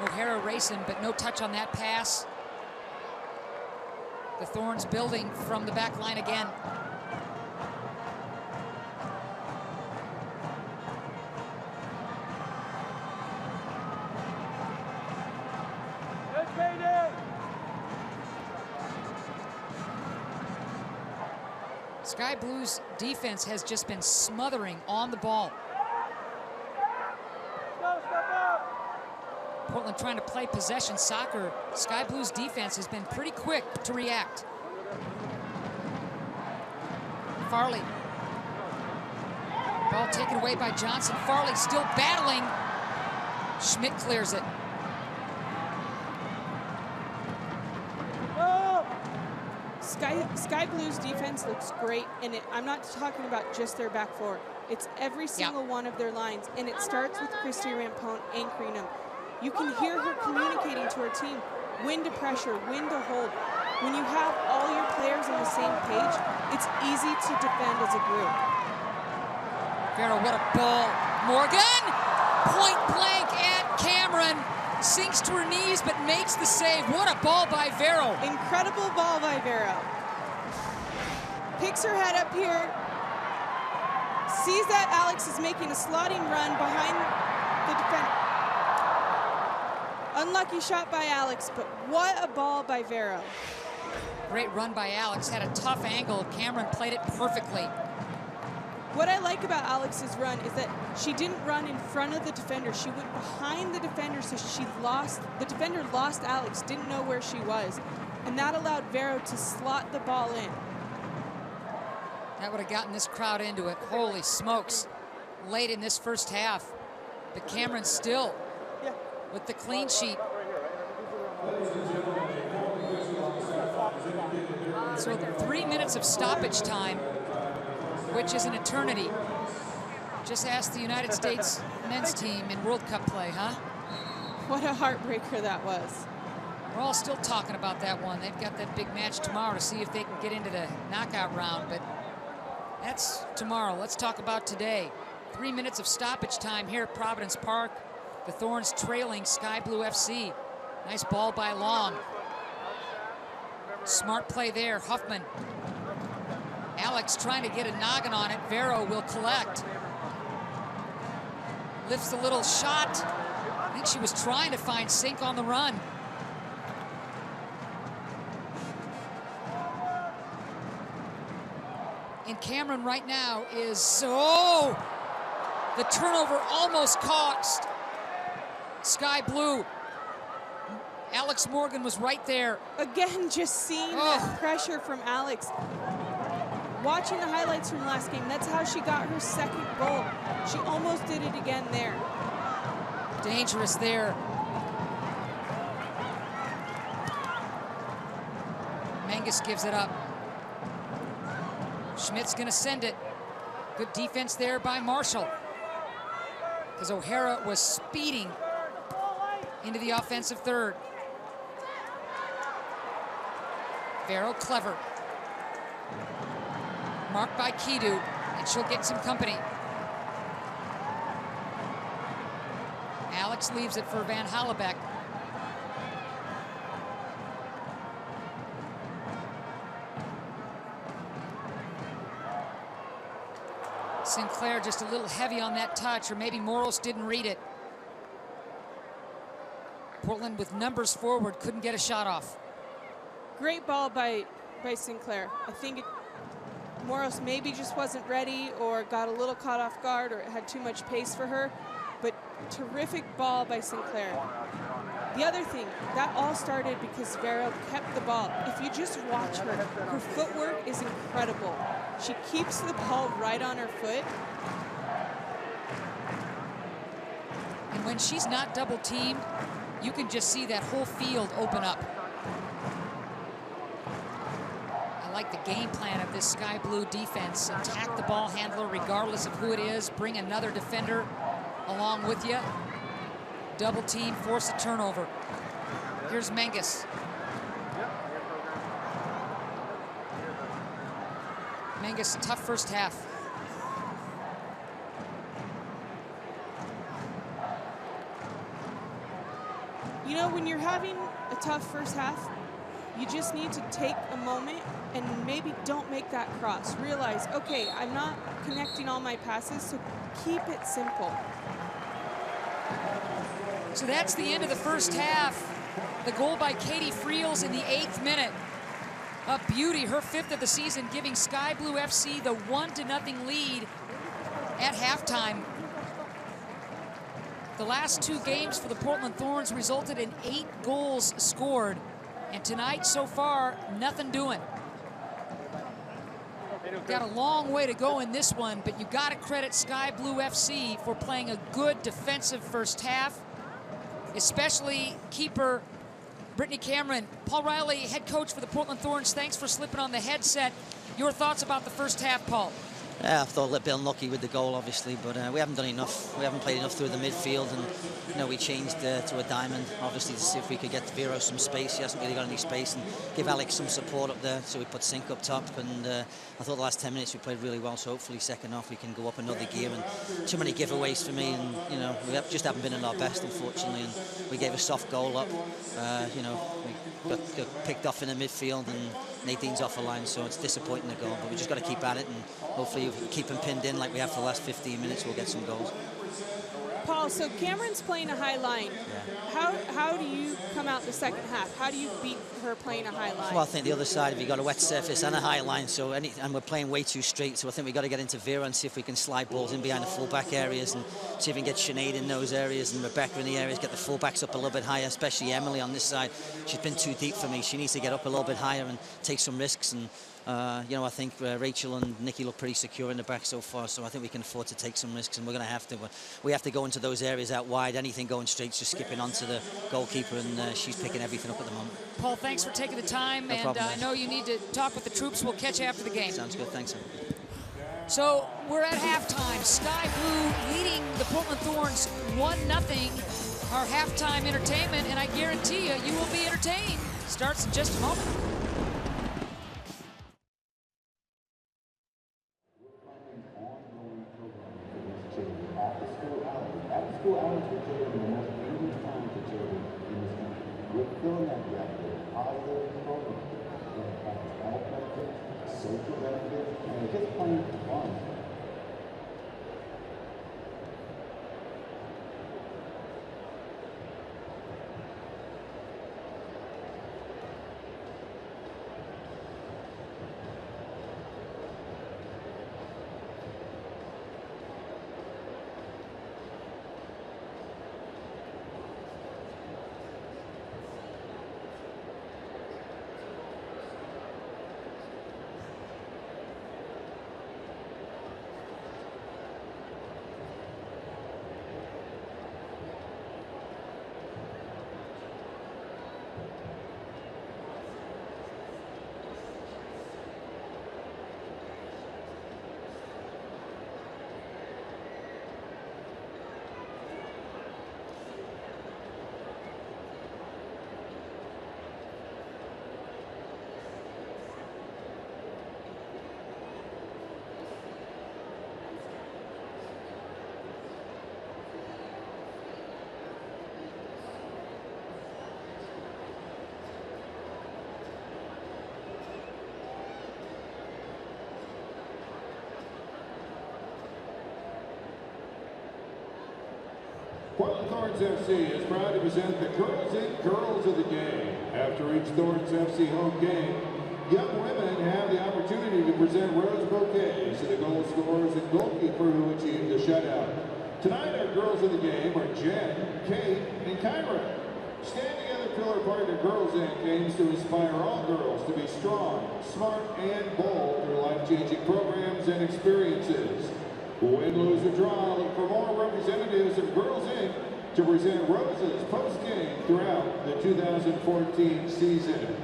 O'Hara racing, but no touch on that pass. The Thorns building from the back line again. Sky Blue's defense has just been smothering on the ball. Portland trying to play possession soccer. Sky Blue's defense has been pretty quick to react. Farley. Ball taken away by Johnson. Farley still battling. Schmidt clears it. Sky Blue's defense looks great, and I'm not talking about just their back four. It's every single one of their lines, and it starts with Christy Rampone anchoring them. You can hear her communicating to her team when to pressure, when to hold. When you have all your players on the same page, it's easy to defend as a group. Vero, what a ball. Morgan, point blank at Cameron. Sinks to her knees, but makes the save. What a ball by Vero. Incredible ball by Vero. Picks her head up here. Sees that Alex is making a slotting run behind the defender. Unlucky shot by Alex, but what a ball by Vero. Great run by Alex. Had a tough angle. Cameron played it perfectly. What I like about Alex's run is that she didn't run in front of the defender. She went behind the defender, so the defender lost Alex, didn't know where she was. And that allowed Vero to slot the ball in. That would have gotten this crowd into it. Holy smokes. Late in this first half. But Cameron still with the clean sheet. So 3 minutes of stoppage time, which is an eternity. Just ask the United States men's team in World Cup play, huh? What a heartbreaker that was. We're all still talking about that one. They've got that big match tomorrow to see if they can get into the knockout round, but that's tomorrow. Let's talk about today. 3 minutes of stoppage time here at Providence Park. The Thorns trailing Sky Blue FC. Nice ball by Long. Smart play there, Huffman. Alex trying to get a noggin on it. Vero will collect. Lifts a little shot. I think she was trying to find Sink on the run. And Cameron right now is, the turnover almost cost Sky Blue. Alex Morgan was right there. Again, just seeing that pressure from Alex. Watching the highlights from last game, that's how she got her second goal. She almost did it again there. Dangerous there. Menges gives it up. Schmidt's gonna send it. Good defense there by Marshall, because O'Hara was speeding into the offensive third. Vero clever. Marked by Kidu, and she'll get some company. Alex leaves it for Van Hallebeck. Sinclair just a little heavy on that touch, or maybe Moros didn't read it. Portland with numbers forward, couldn't get a shot off. Great ball by Sinclair. I think Moros maybe just wasn't ready or got a little caught off guard or had too much pace for her, but terrific ball by Sinclair. The other thing, that all started because Vero kept the ball. If you just watch her footwork is incredible. She keeps the ball right on her foot. And when she's not double teamed, you can just see that whole field open up. I like the game plan of this Sky Blue defense. Attack the ball handler regardless of who it is. Bring another defender along with you. Double team, force a turnover. Here's Menges. Menges, tough first half. You know, when you're having a tough first half, you just need to take a moment and maybe don't make that cross. Realize, okay, I'm not connecting all my passes, so keep it simple. So that's the end of the first half. The goal by Katie Friels in the 8th minute. A beauty, her 5th of the season, giving Sky Blue FC the 1-0 lead at halftime. The last 2 games for the Portland Thorns resulted in 8 goals scored. And tonight, so far, nothing doing. Got a long way to go in this one, but you got to credit Sky Blue FC for playing a good defensive first half, especially keeper Brittany Cameron. Paul Riley, head coach for the Portland Thorns, thanks for slipping on the headset. Your thoughts about the first half, Paul? Yeah, I thought a little bit unlucky with the goal, obviously, but we haven't done enough. We haven't played enough through the midfield, and you know, we changed to a diamond, obviously, to see if we could get Vero some space. He hasn't really got any space, and give Alex some support up there. So we put Sink up top, and I thought the last 10 minutes we played really well. So hopefully, second half we can go up another gear. And too many giveaways for me, and you know, we just haven't been at our best, unfortunately. And we gave a soft goal up. You know, we got picked off in the midfield, and Nadine's off the line, so it's disappointing the goal. But we just got to keep at it, and hopefully, if we keep them pinned in like we have for the last 15 minutes, we'll get some goals. Paul, Paul, so Cameron's playing a high line. How do you come out the second half? How do you beat her playing a high line? Well, I think the other side, if you've got a wet surface and a high line, and we're playing way too straight, so I think we've got to get into Vera and see if we can slide balls in behind the fullback areas and see if we can get Sinead in those areas and Rebecca in the areas, get the fullbacks up a little bit higher, especially Emily on this side. She's been too deep for me. She needs to get up a little bit higher and take some risks. And you know, I think Rachel and Nikki look pretty secure in the back so far, so I think we can afford to take some risks, and we're going to have to. We have to go into those areas out wide. Anything going straight, just skipping onto the goalkeeper, and she's picking everything up at the moment. Paul, thanks for taking the time, No and problem, I know you need to talk with the troops. We'll catch you after the game. Sounds good, thanks. So we're at halftime. Sky Blue leading the Portland Thorns 1-0. Our halftime entertainment, and I guarantee you, you will be entertained. Starts in just a moment. After-school hours for children are the most dangerous time for children in this country. We're filling that gap with positive programs that have health benefits, social benefits, and it's just plain fun. Portland Thorns FC is proud to present the Girls and Girls of the Game. After each Thorns FC home game, young women have the opportunity to present rose bouquets to the goal scorers and goalkeeper who achieved the shutout. Tonight, our Girls of the Game are Jen, Kate, and Kyra. Stand Together Pillar Partner Girls Inc. aims to inspire all girls to be strong, smart, and bold through life-changing programs and experiences. Win, lose, or draw, look for more representatives of Girls Inc. to present roses post-game throughout the 2014 season.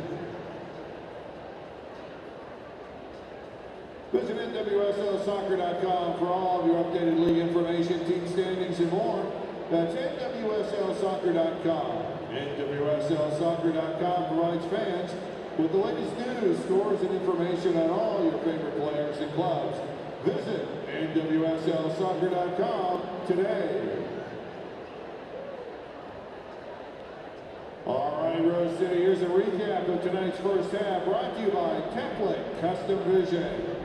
Visit NWSLsoccer.com for all of your updated league information, team standings, and more. That's NWSLsoccer.com. NWSLsoccer.com provides fans with the latest news, scores, and information on all your favorite players and clubs. Visit NWSLsoccer.com today. All right, Rose City, here's a recap of tonight's first half, brought to you by Template Custom Vision.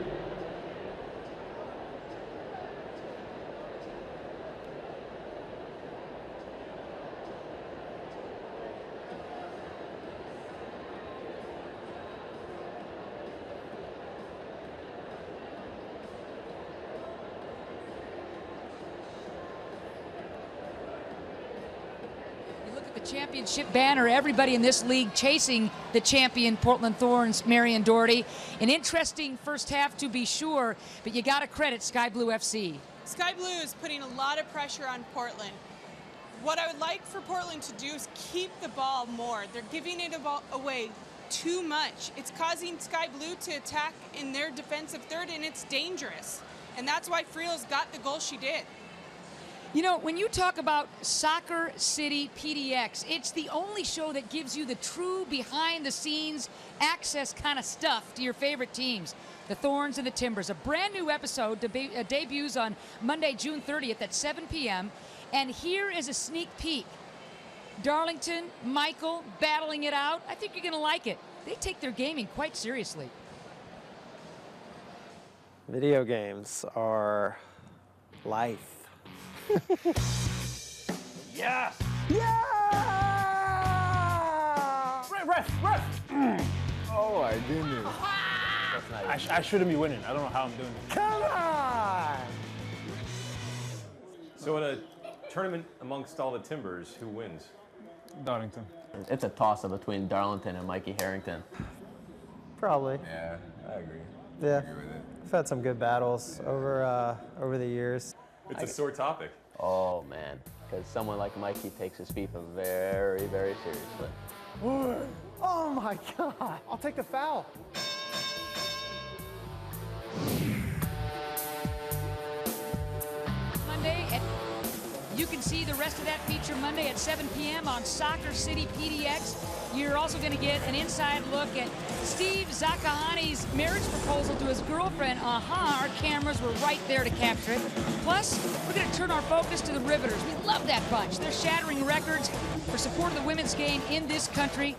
Championship banner, everybody in this league chasing the champion Portland Thorns, Marion Doherty. An interesting first half to be sure, but you got to credit Sky Blue FC. Sky Blue is putting a lot of pressure on Portland. What I would like for Portland to do is keep the ball more. They're giving it away too much. It's causing Sky Blue to attack in their defensive third, and it's dangerous. And that's why Friel's got the goal she did. You know, when you talk about Soccer City PDX, it's the only show that gives you the true behind-the-scenes access kind of stuff to your favorite teams, the Thorns and the Timbers. A brand new episode debuts on Monday, June 30th at 7 p.m. And here is a sneak peek. Darlington, Michael, battling it out. I think you're going to like it. They take their gaming quite seriously. Video games are life. Yes! Yeah! Ref! Oh, I didn't. I shouldn't be winning. I don't know how I'm doing this. Come on! So in a tournament amongst all the Timbers, who wins? Darlington. It's a toss-up between Darlington and Mikey Harrington. Probably. Yeah, I agree. Yeah. I agree with it. We've had some good battles over the years. It's a sore topic. Oh, man. Because someone like Mikey takes his FIFA very, very seriously. Oh my God! I'll take the foul. Monday you can see the rest of that feature Monday at 7 p.m. on Soccer City PDX. You're also going to get an inside look at Steve Zakahani's marriage proposal to his girlfriend. Our cameras were right there to capture it. Plus, we're going to turn our focus to the Riveters. We love that bunch. They're shattering records for support of the women's game in this country.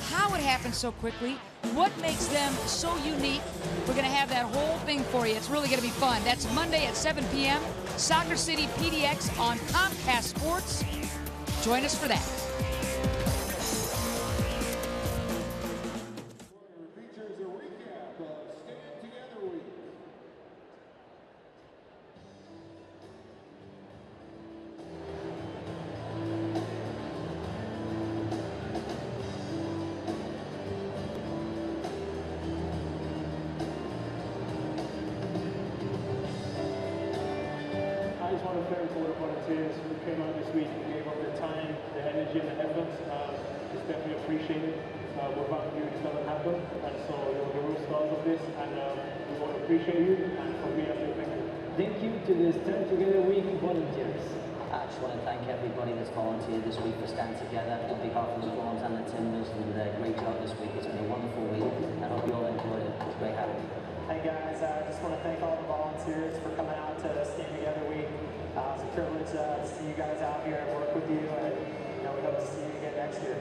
How it happened so quickly, what makes them so unique. We're going to have that whole thing for you. It's really going to be fun. That's Monday at 7 p.m. Soccer City PDX on Comcast Sports. Join us for that. Features a recap of Stand Together Week. I just want to thank all the volunteers who came out this week and gave up their time, their energy, and their efforts. It's definitely appreciated. Without you, this doesn't happen. And so you're the real stars of this, and we want to appreciate you. And for me, I say thank you. Thank you to the Stand Together Week volunteers. I just want to thank everybody that's volunteered this week for Stand Together on behalf of the Thorns and the Timbers, and great job this week. It's been a wonderful week. I hope you all enjoyed it. It's great having you. Hey guys, I just want to thank all the volunteers for coming out to Stand Together Week. It's a privilege to see you guys out here and work with you, and we hope to see you again next year.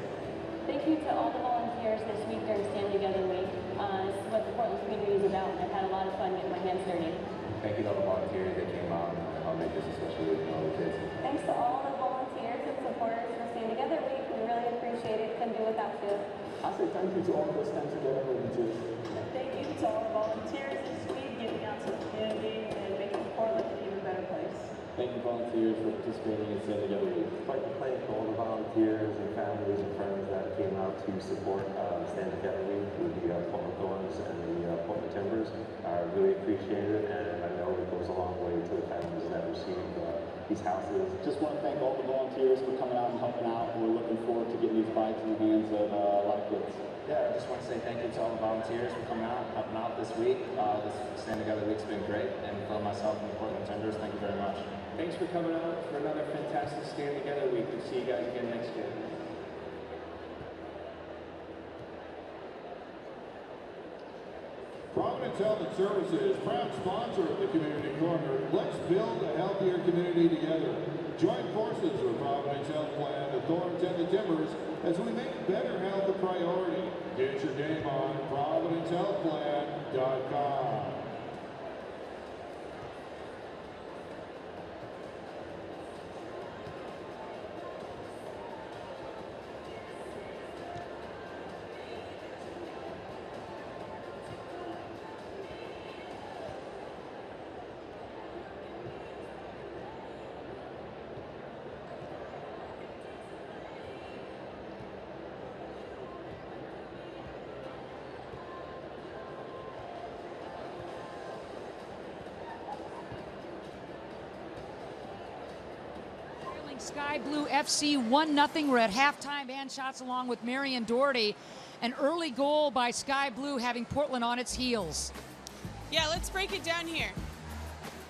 Thank you to all the volunteers this week during Stand Together Week. This is what the Portland community is about, and I've had a lot of fun getting my hands dirty. Thank you to all the volunteers that came out and helped make this a special week for all the kids. Thanks to all the volunteers and supporters for Stand Together Week. We really appreciate it. Couldn't do without you. I say thank you to all the Stand Together volunteers. Thank you to all the volunteers this week, giving out to the community and making Portland an even better place. Thank you, volunteers, for participating in Stand Together Week. I'd like to thank all the volunteers and families and friends that came out to support Stand Together Week with the Portland Thorns and the Portland Timbers. I really appreciate it, and I know it goes a long way to the families that receive these houses. Just want to thank all the volunteers for coming out and helping out. We're looking forward to getting these bikes in the hands of a lot of kids. Yeah, I just want to say thank you to all the volunteers for coming out, helping out this week. This Stand Together Week's been great, and for myself and the Portland Timbers, thank you very much. Thanks for coming out for another fantastic Stand Together Week. We'll see you guys again next year. Providence Health and Services, proud sponsor of the Community Corner. Let's build a healthier community together. Join forces with Providence Health Plan, the Thorns, and the Timbers as we make better health a priority. Get your game on ProvidenceHealthPlan.com. Sky Blue FC 1-0. We're at halftime. Van Schatz along with Marion Doherty. An early goal by Sky Blue having Portland on its heels. Yeah, let's break it down here.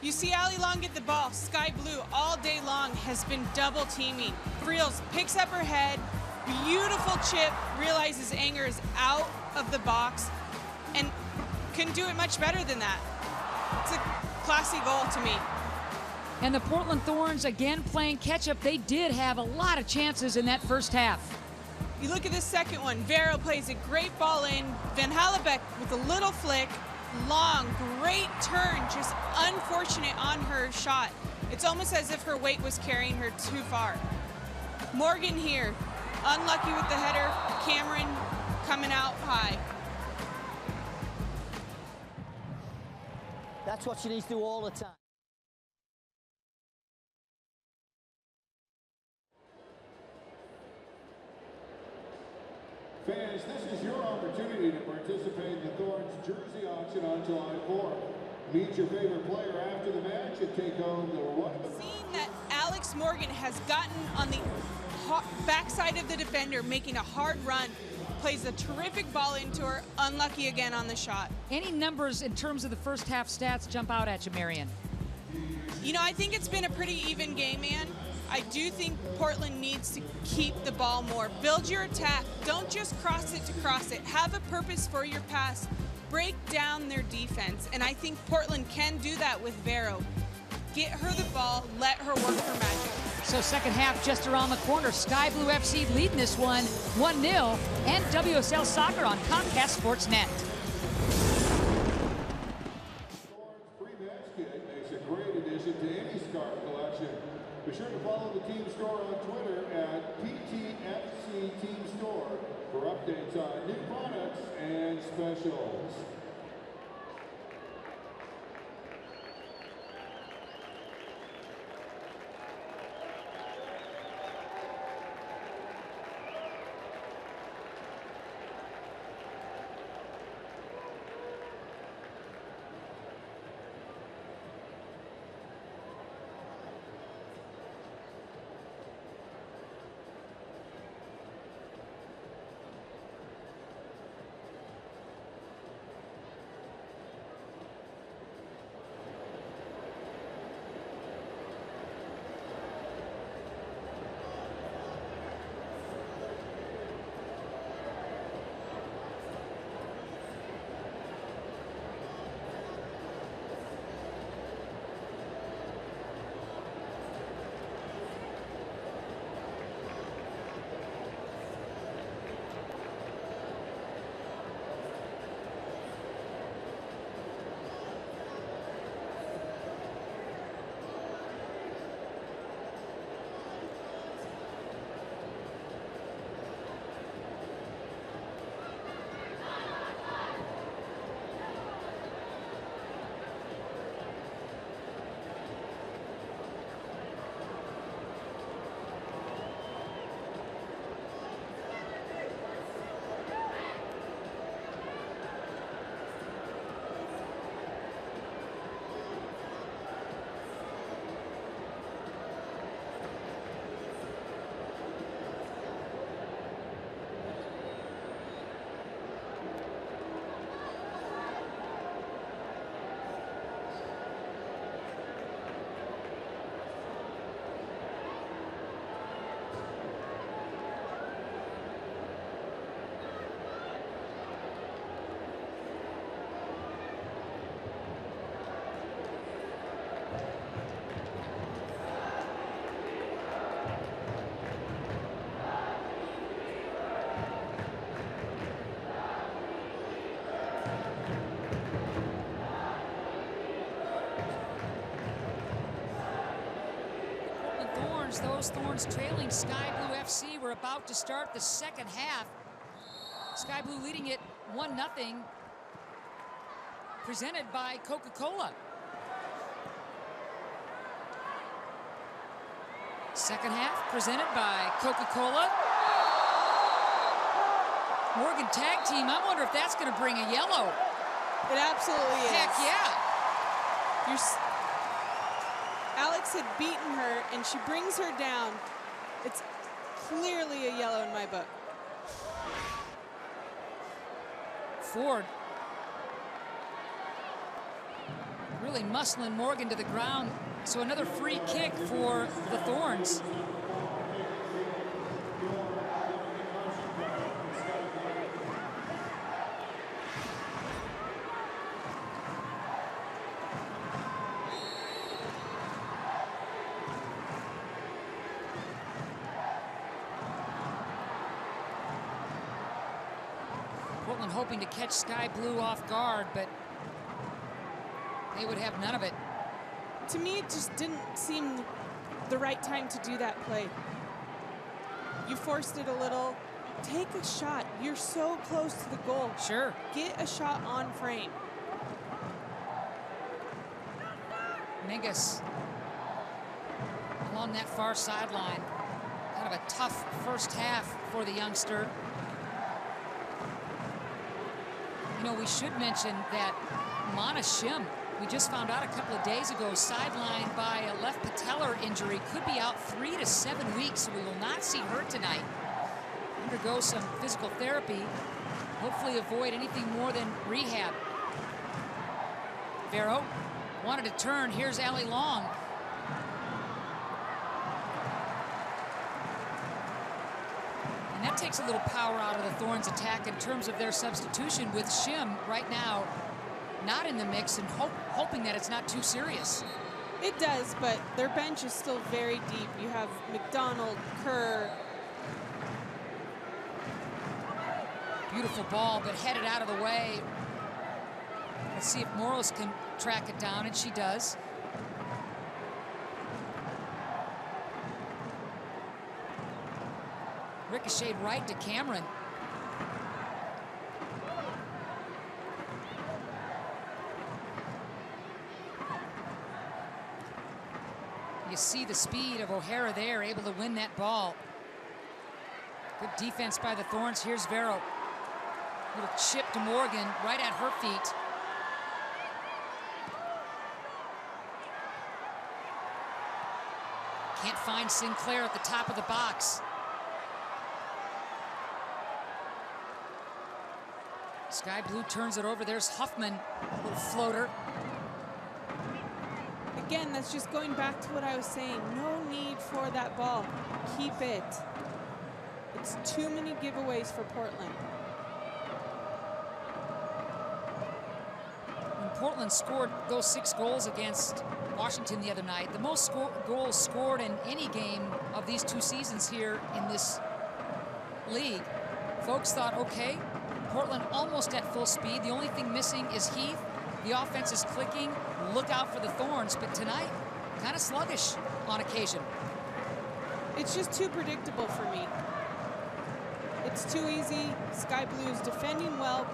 You see Ali Long get the ball. Sky Blue all day long has been double teaming. Friels picks up her head. Beautiful chip. Realizes Anger is out of the box and couldn't do it much better than that. It's a classy goal to me. And the Portland Thorns again playing catch-up. They did have a lot of chances in that first half. You look at this second one. Vero plays a great ball in. Van Hallebeck with a little flick. Long, great turn. Just unfortunate on her shot. It's almost as if her weight was carrying her too far. Morgan here, unlucky with the header. Cameron coming out high. That's what she needs to do all the time. Fans, this is your opportunity to participate in the Thorns jersey auction on July 4th. Meet your favorite player after the match and take home the one. Seeing that Alex Morgan has gotten on the backside of the defender, making a hard run, plays a terrific ball into her, unlucky again on the shot. Any numbers in terms of the first half stats jump out at you, Marion? You know, I think it's been a pretty even game, Ann. I do think Portland needs to keep the ball more. Build your attack. Don't just cross it to cross it. Have a purpose for your pass. Break down their defense. And I think Portland can do that with Vero. Get her the ball. Let her work her magic. So second half just around the corner. Sky Blue FC leading this one 1-0. And WSL Soccer on Comcast Sports Net. Pre-match kit makes a great addition to any scarf collection. Be sure to follow the team store on Twitter at PTFC Team Store for updates on new products and specials. Those Thorns trailing Sky Blue FC. We're about to start the second half. Sky Blue leading it 1-0. Presented by Coca-Cola. Second half presented by Coca-Cola. Morgan tag team. I wonder if that's going to bring a yellow. It absolutely is. Heck yeah. Alex had beaten her, and she brings her down. It's clearly a yellow in my book. Ford really muscling Morgan to the ground. So another free kick for the Thorns. Portland hoping to catch Sky Blue off guard, but they would have none of it. To me, it just didn't seem the right time to do that play. You forced it a little. Take a shot. You're so close to the goal. Sure. Get a shot on frame. Mingus along that far sideline. Kind of a tough first half for the youngster. You know, we should mention that Mana Shim, we just found out a couple of days ago, sidelined by a left patellar injury, could be out 3 to 7 weeks, so we will not see her tonight. Undergo some physical therapy, hopefully avoid anything more than rehab. Vero wanted to turn. Here's Allie Long. And that takes a little power out of the Thorns attack in terms of their substitution, with Shim right now not in the mix and hoping that it's not too serious. It does, but their bench is still very deep. You have McDonald, Kerr. Beautiful ball, but headed out of the way. Let's see if Moros can track it down, and she does. Ricocheted right to Cameron. You see the speed of O'Hara there, able to win that ball. Good defense by the Thorns. Here's Vero. Little chip to Morgan, right at her feet. Can't find Sinclair at the top of the box. Sky Blue turns it over. There's Huffman, little floater. Again, that's just going back to what I was saying. No need for that ball. Keep it. It's too many giveaways for Portland. When Portland scored those 6 goals against Washington the other night, the most goals scored in any game of these 2 seasons here in this league, folks thought, okay, Portland almost at full speed. The only thing missing is Heath. The offense is clicking. Look out for the Thorns. But tonight, kind of sluggish on occasion. It's just too predictable for me. It's too easy. Sky Blue is defending well,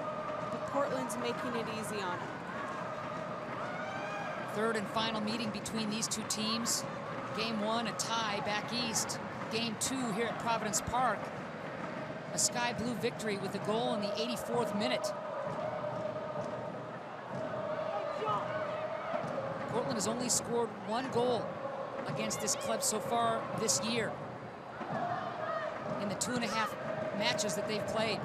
but Portland's making it easy on them. Third and final meeting between these 2 teams. Game 1, a tie back east. Game 2 here at Providence Park. A Sky Blue victory with a goal in the 84th minute. Portland has only scored 1 goal against this club so far this year in the 2.5 matches that they've played.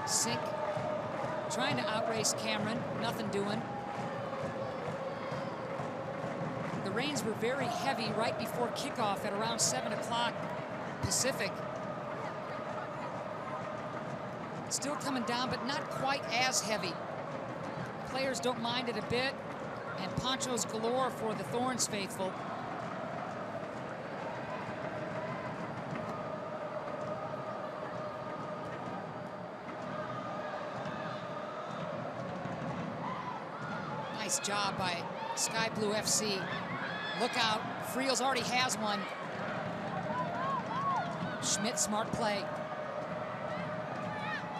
Sink trying to outrace Cameron, nothing doing. The rains were very heavy right before kickoff at around 7 o'clock Pacific. Still coming down, but not quite as heavy. Players don't mind it a bit, and ponchos galore for the Thorns faithful. Nice job by Sky Blue FC. Look out, Friels already has one. Schmidt, smart play.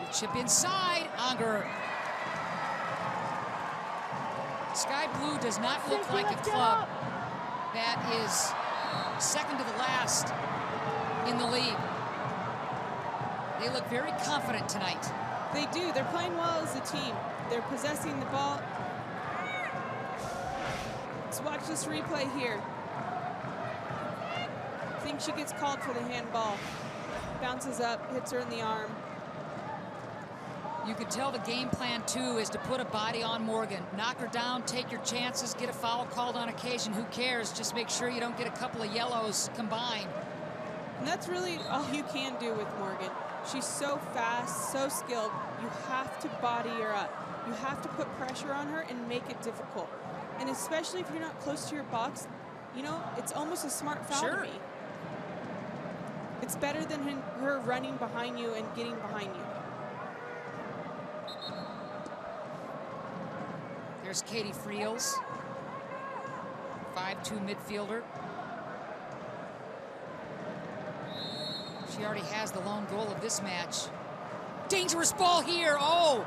The chip inside, Unger. Sky Blue does not look like a club that is second to the last in the league. They look very confident tonight. They do, they're playing well as a team. They're possessing the ball. Let's watch this replay here. I think she gets called for the handball. Bounces up, hits her in the arm. You could tell the game plan, too, is to put a body on Morgan. Knock her down, take your chances, get a foul called on occasion. Who cares? Just make sure you don't get a couple of yellows combined. And that's really all you can do with Morgan. She's so fast, so skilled. You have to body her up. You have to put pressure on her and make it difficult. And especially if you're not close to your box, you know, it's almost a smart foul Sure. to me. It's better than her running behind you and getting behind you. There's Katie Friels, 5'2" midfielder. She already has the lone goal of this match. Dangerous ball here. Oh!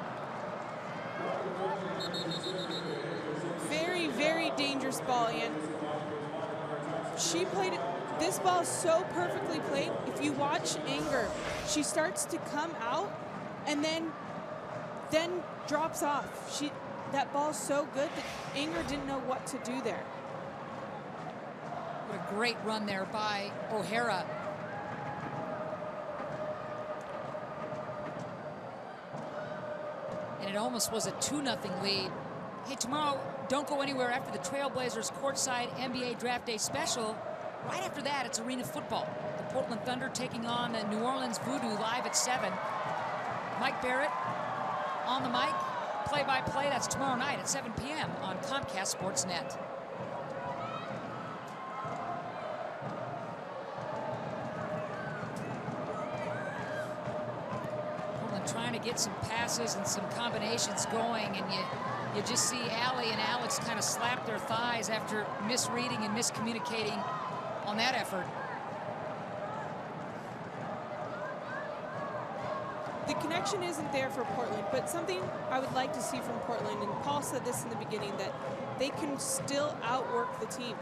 Very, very dangerous ball, and she played it. This ball is so perfectly played. If you watch Anger, she starts to come out and then drops off. That ball's so good that Anger didn't know what to do there. What a great run there by O'Hara. And it almost was a 2-0 lead. Hey, tomorrow, don't go anywhere after the Trailblazers courtside NBA Draft Day special. Right after that, it's arena football. The Portland Thunder taking on the New Orleans Voodoo live at 7. Mike Barrett on the mic. Play-by-play, that's tomorrow night at 7 p.m. on Comcast Sportsnet. Portland trying to get some passes and some combinations going, and you just see Allie and Alex kind of slap their thighs after misreading and miscommunicating on that effort. The connection isn't there for Portland, but something I would like to see from Portland, and Paul said this in the beginning, that they can still outwork the team.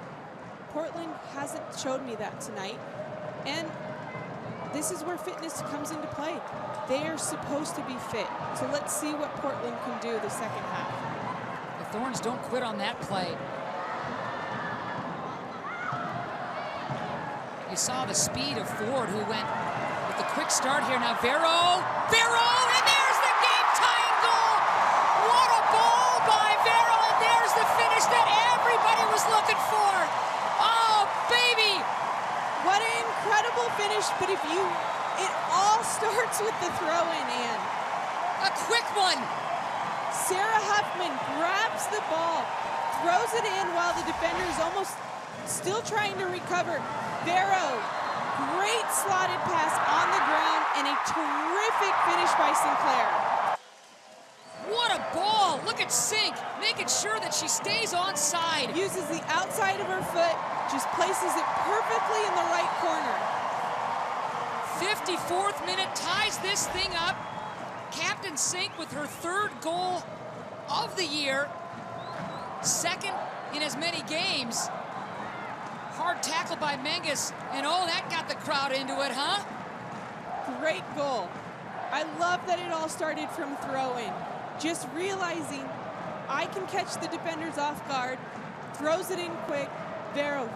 Portland hasn't showed me that tonight, and this is where fitness comes into play. They are supposed to be fit, so let's see what Portland can do the second half. The Thorns don't quit on that play. You saw the speed of Ford, who went with the quick start here. Now Vero, and there's the game-tying goal! What a ball by Vero, and there's the finish that everybody was looking for! Oh, baby! What an incredible finish, but it all starts with the throw-in, Ann. A quick one! Sarah Huffman grabs the ball, throws it in while the defender is almost still trying to recover. Vero, great slotted pass on the ground and a terrific finish by Sinclair. What a ball! Look at Sink, making sure that she stays onside. Uses the outside of her foot, just places it perfectly in the right corner. 54th minute, ties this thing up. Captain Sink with her 3rd goal of the year. 2nd in as many games. Hard tackle by Menges, and oh, that got the crowd into it, huh? Great goal. I love that it all started from throw-in. Just realizing I can catch the defenders off guard, throws it in quick. Vero,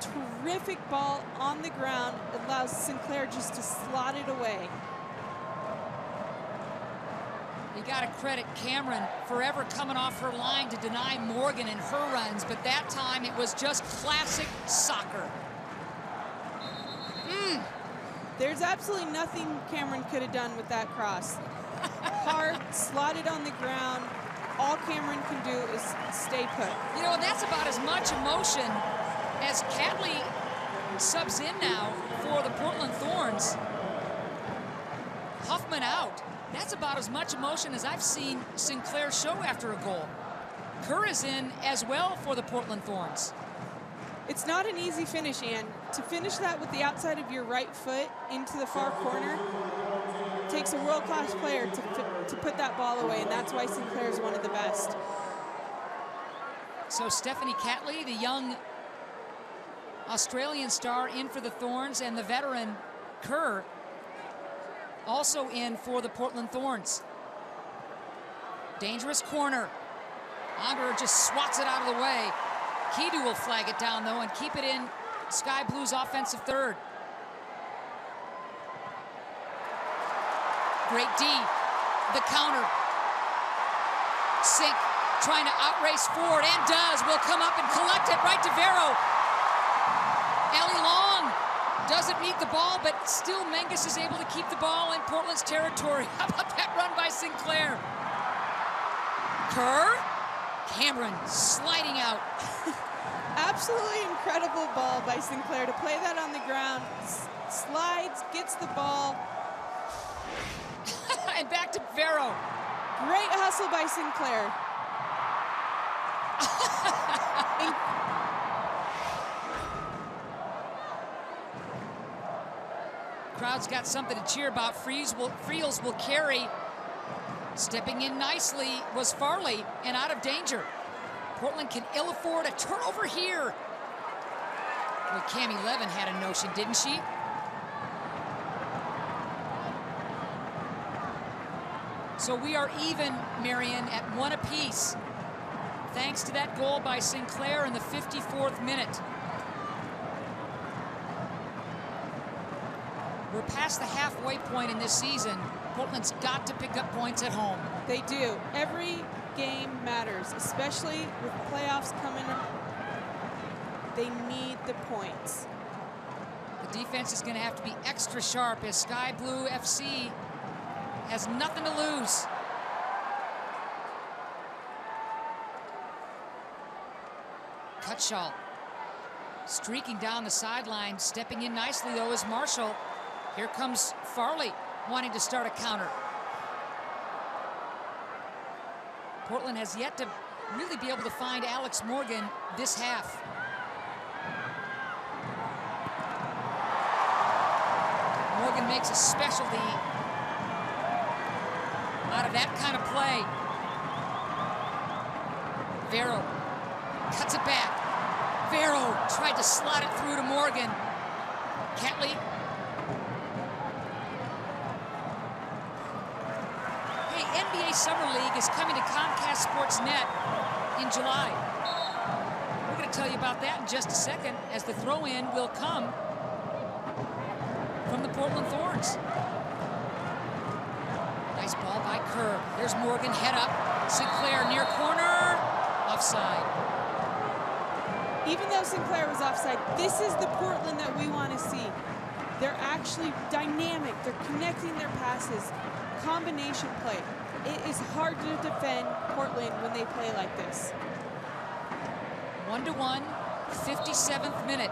terrific ball on the ground, allows Sinclair just to slot it away. You got to credit Cameron forever coming off her line to deny Morgan in her runs, but that time it was just classic soccer. There's absolutely nothing Cameron could have done with that cross. Hard, slotted on the ground. All Cameron can do is stay put. You know, and that's about as much emotion as Catley subs in now for the Portland Thorns. Huffman out. That's about as much emotion as I've seen Sinclair show after a goal. Kerr is in as well for the Portland Thorns. It's not an easy finish, Ann. To finish that with the outside of your right foot into the far corner takes a world-class player to put that ball away, and that's why Sinclair is one of the best. So Stephanie Catley, the young Australian star, in for the Thorns, and the veteran Kerr also in for the Portland Thorns. Dangerous corner. Unger just swats it out of the way. Kidu will flag it down, though, and keep it in Sky Blue's offensive third. Great D. The counter. Sink trying to outrace Ford, and does. Will come up and collect it right to Vero. Ellie Long doesn't meet the ball, but still Menges is able to keep the ball in Portland's territory. How about that run by Sinclair? Kerr. Cameron sliding out. Absolutely incredible ball by Sinclair to play that on the ground. Slides, gets the ball. And back to Vero. Great hustle by Sinclair. Crowd's got something to cheer about. Friels will carry. Stepping in nicely was Farley and out of danger. Portland can ill afford a turnover here. Well, Cammie Levin had a notion, didn't she? So we are even, Marion, at 1 apiece. Thanks to that goal by Sinclair in the 54th minute. We're past the halfway point in this season. Portland's got to pick up points at home. They do. Every game matters, especially with playoffs coming up. They need the points. The defense is going to have to be extra sharp as Sky Blue FC has nothing to lose. Cutshall streaking down the sideline. Stepping in nicely, though, is Marshall. Here comes Farley wanting to start a counter. Portland has yet to really be able to find Alex Morgan this half. Morgan makes a specialty out of that kind of play. Vero cuts it back. Vero tried to slot it through to Morgan. Catley. Hey, NBA Summer League is coming to Comcast Sportsnet in July. We're going to tell you about that in just a second, as the throw-in will come from the Portland Thorns. Nice ball by Kerr. There's Morgan, head up. Sinclair near corner. Offside. Even though Sinclair was offside, this is the Portland that we want to see. They're actually dynamic. They're connecting their passes. Combination play. It is hard to defend Portland when they play like this. 1-1, 57th minute.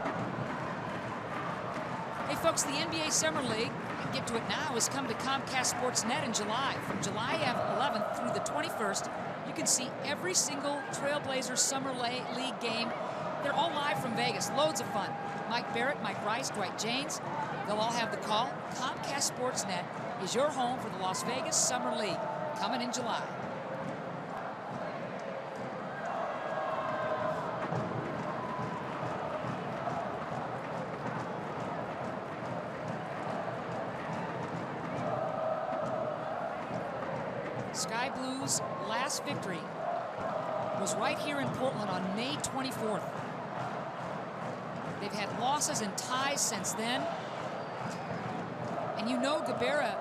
Hey folks, the NBA Summer League, get to it now, has come to Comcast Sportsnet in July. From July 11th through the 21st, you can see every single Trailblazers Summer League game. They're all live from Vegas, loads of fun. Mike Barrett, Mike Rice, Dwight James, they'll all have the call. Comcast Sportsnet is your home for the Las Vegas Summer League, coming in July. Sky Blues' last victory was right here in Portland on May 24th. They've had losses and ties since then. And you know Gabera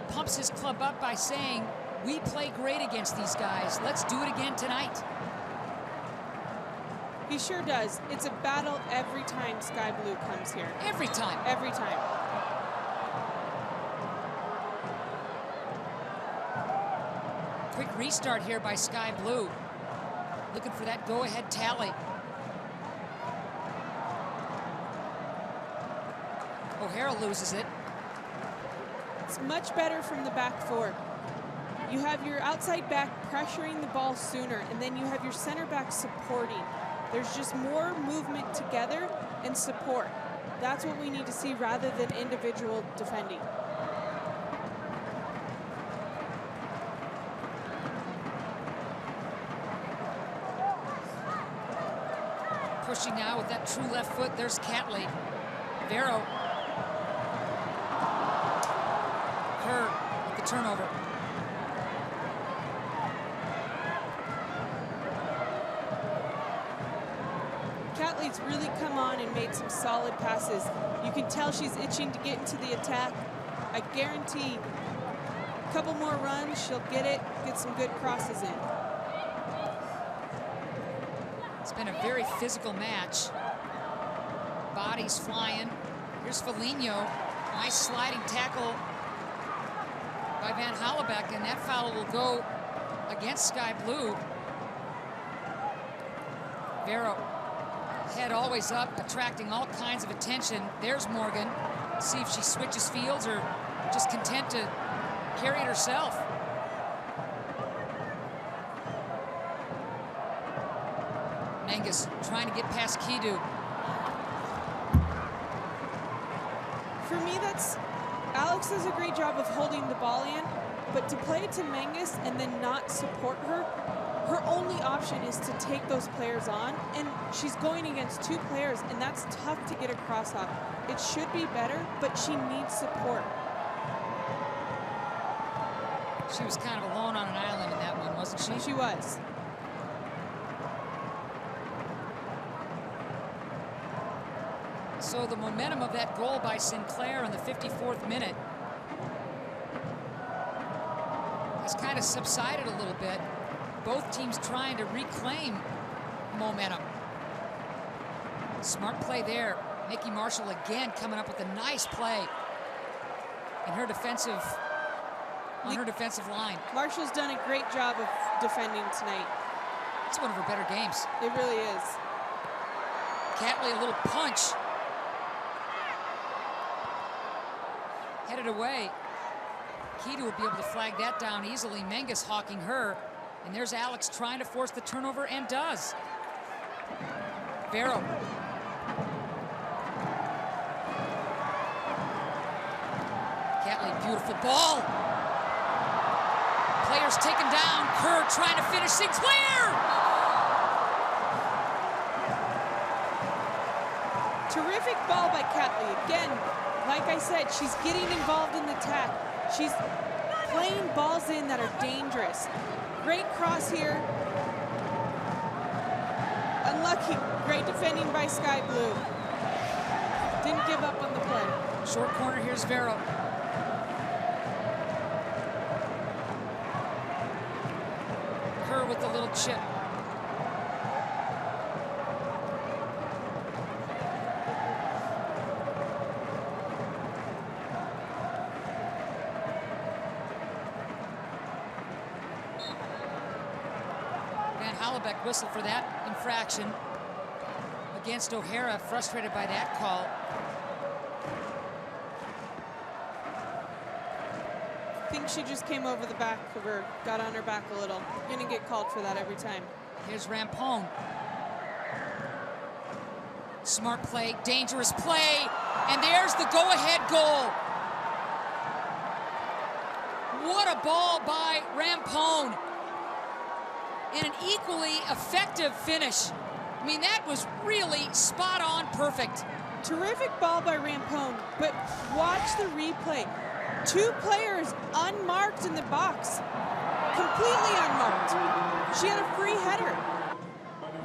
pumps his club up by saying, we play great against these guys. Let's do it again tonight. He sure does. It's a battle every time Sky Blue comes here. Every time. Every time. Quick restart here by Sky Blue. Looking for that go-ahead tally. O'Hara loses it. It's much better from the back four. You have your outside back pressuring the ball sooner, and then you have your center back supporting. There's just more movement together and support. That's what we need to see rather than individual defending. Pushing now with that true left foot. There's Catley. Vero. Kerr with the turnover. Catley's really come on and made some solid passes. You can tell she's itching to get into the attack. I guarantee a couple more runs, she'll get it, get some good crosses in. It's been a very physical match. Bodies flying. Here's Foligno. Nice sliding tackle by Van Hallebeck, and that foul will go against Sky Blue. Vero Head always up, attracting all kinds of attention. There's Morgan. See if she switches fields or just content to carry it herself. Menges trying to get past Kidu. For me, Alex does a great job of holding the ball in, but to play it to Menges and then not support her, her only option is to take those players on, and she's going against two players, and that's tough to get across on. It should be better, but she needs support. She was kind of alone on an island in that one, wasn't she? She was. So the momentum of that goal by Sinclair in the 54th minute has kind of subsided a little bit. Both teams trying to reclaim momentum. Smart play there. Nikki Marshall again coming up with a nice play in her defensive line. Marshall's done a great job of defending tonight. It's one of her better games. It really is. Catley, a little punch. Headed away. Kidu will be able to flag that down easily. Menges hawking her. And there's Alex trying to force the turnover and does. Barrow. Catley, beautiful ball. Players taken down. Kerr trying to finish. Sinclair! Terrific ball by Catley. Again, like I said, she's getting involved in the attack. She's playing balls in that are dangerous. Great cross here. Unlucky. Great defending by Sky Blue. Didn't give up on the play. Short corner, here's Vero. Kerr with the little chip. Whistle for that infraction against O'Hara, frustrated by that call. I think she just came over the back of her, got on her back a little. Gonna get called for that every time. Here's Rampone. Smart play, dangerous play, and there's the go-ahead goal. What a ball by Rampone. And an equally effective finish. I mean, that was really spot on perfect. Terrific ball by Rampone, but watch the replay. Two players unmarked in the box, completely unmarked. She had a free header.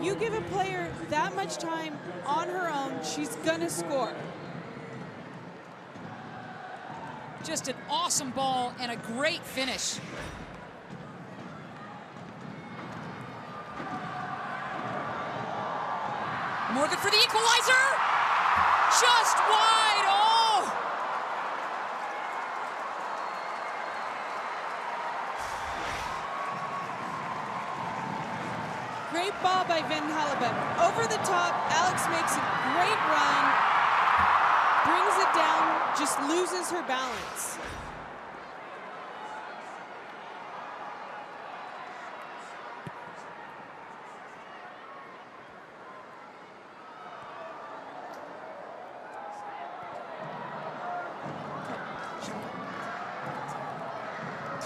You give a player that much time on her own, she's gonna score. Just an awesome ball and a great finish. Morgan for the equalizer! Just wide! Oh! Great ball by Van Hallebeck. Over the top, Alex makes a great run, brings it down, just loses her balance.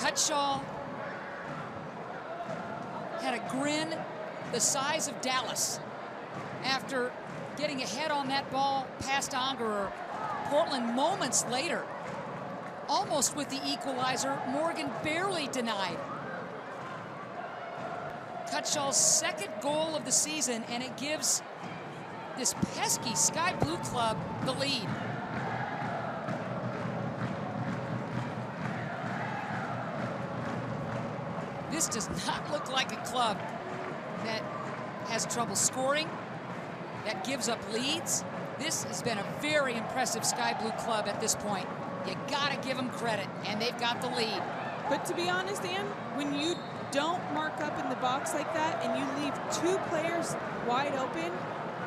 Cutshaw had a grin the size of Dallas after getting ahead on that ball past Angerer. Portland moments later, almost with the equalizer, Morgan barely denied. Cutshaw's second goal of the season, and it gives this pesky Sky Blue club the lead. This does not look like a club that has trouble scoring, that gives up leads. This has been a very impressive Sky Blue club at this point. You gotta give them credit, and they've got the lead. But to be honest, Ann, when you don't mark up in the box like that and you leave two players wide open,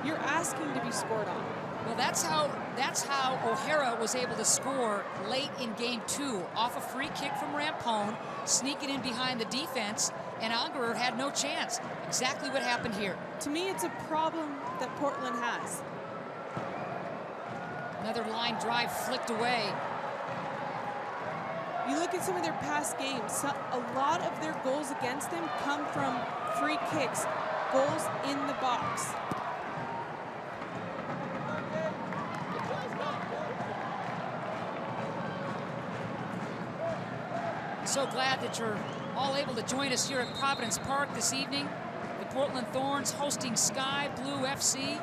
you're asking to be scored on. Well, that's how O'Hara was able to score late in game 2 off a free kick from Rampone, sneaking in behind the defense, and Angerer had no chance. Exactly what happened here. To me, it's a problem that Portland has. Another line drive flicked away. You look at some of their past games, a lot of their goals against them come from free kicks, goals in the box. So glad that you're all able to join us here at Providence Park this evening. The Portland Thorns hosting Sky Blue FC,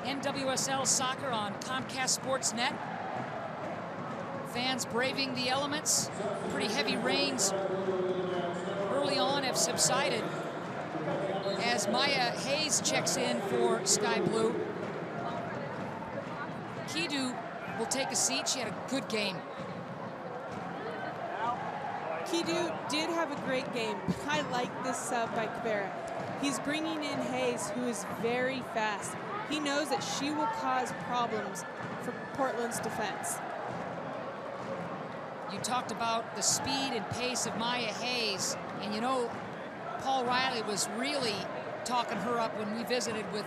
NWSL Soccer on Comcast Sportsnet. Fans braving the elements. Pretty heavy rains early on have subsided as Maya Hayes checks in for Sky Blue. Kidu will take a seat. She had a good game. Kidu did have a great game. I like this sub by Cabrera. He's bringing in Hayes, who is very fast. He knows that she will cause problems for Portland's defense. You talked about the speed and pace of Maya Hayes, and you know, Paul Riley was really talking her up when we visited with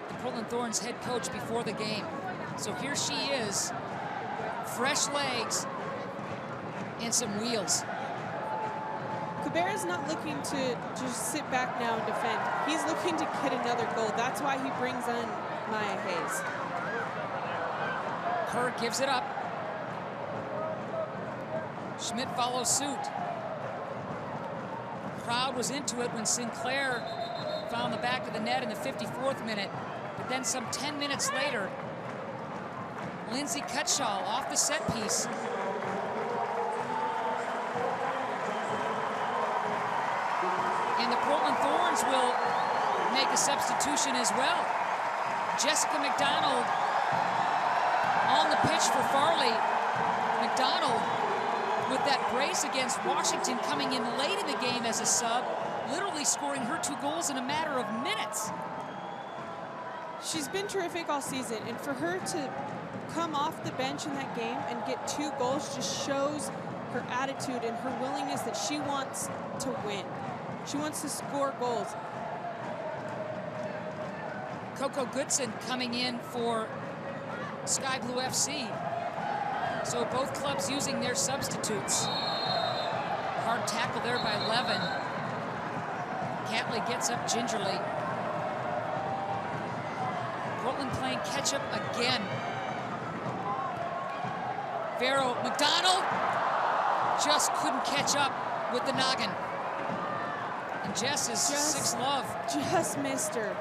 the Portland Thorns head coach before the game. So here she is, fresh legs and some wheels. Cabrera's not looking to just sit back now and defend. He's looking to get another goal. That's why he brings in Maya Hayes. Kerr gives it up. Schmidt follows suit. Crowd was into it when Sinclair found the back of the net in the 54th minute. But then some 10 minutes later, Lindsay Cutshaw off the set piece. And the Portland Thorns will make a substitution as well. Jessica McDonald on the pitch for Farley. McDonald with that brace against Washington coming in late in the game as a sub, literally scoring her 2 goals in a matter of minutes. She's been terrific all season, and for her to come off the bench in that game and get 2 goals just shows her attitude and her willingness that she wants to win. She wants to score goals. Coco Goodson coming in for Sky Blue FC. So both clubs using their substitutes. Hard tackle there by Levin. Catley gets up gingerly. Portland playing catch-up again. Vero McDonald just couldn't catch up with the noggin. And Jess is 6 love. Just missed her.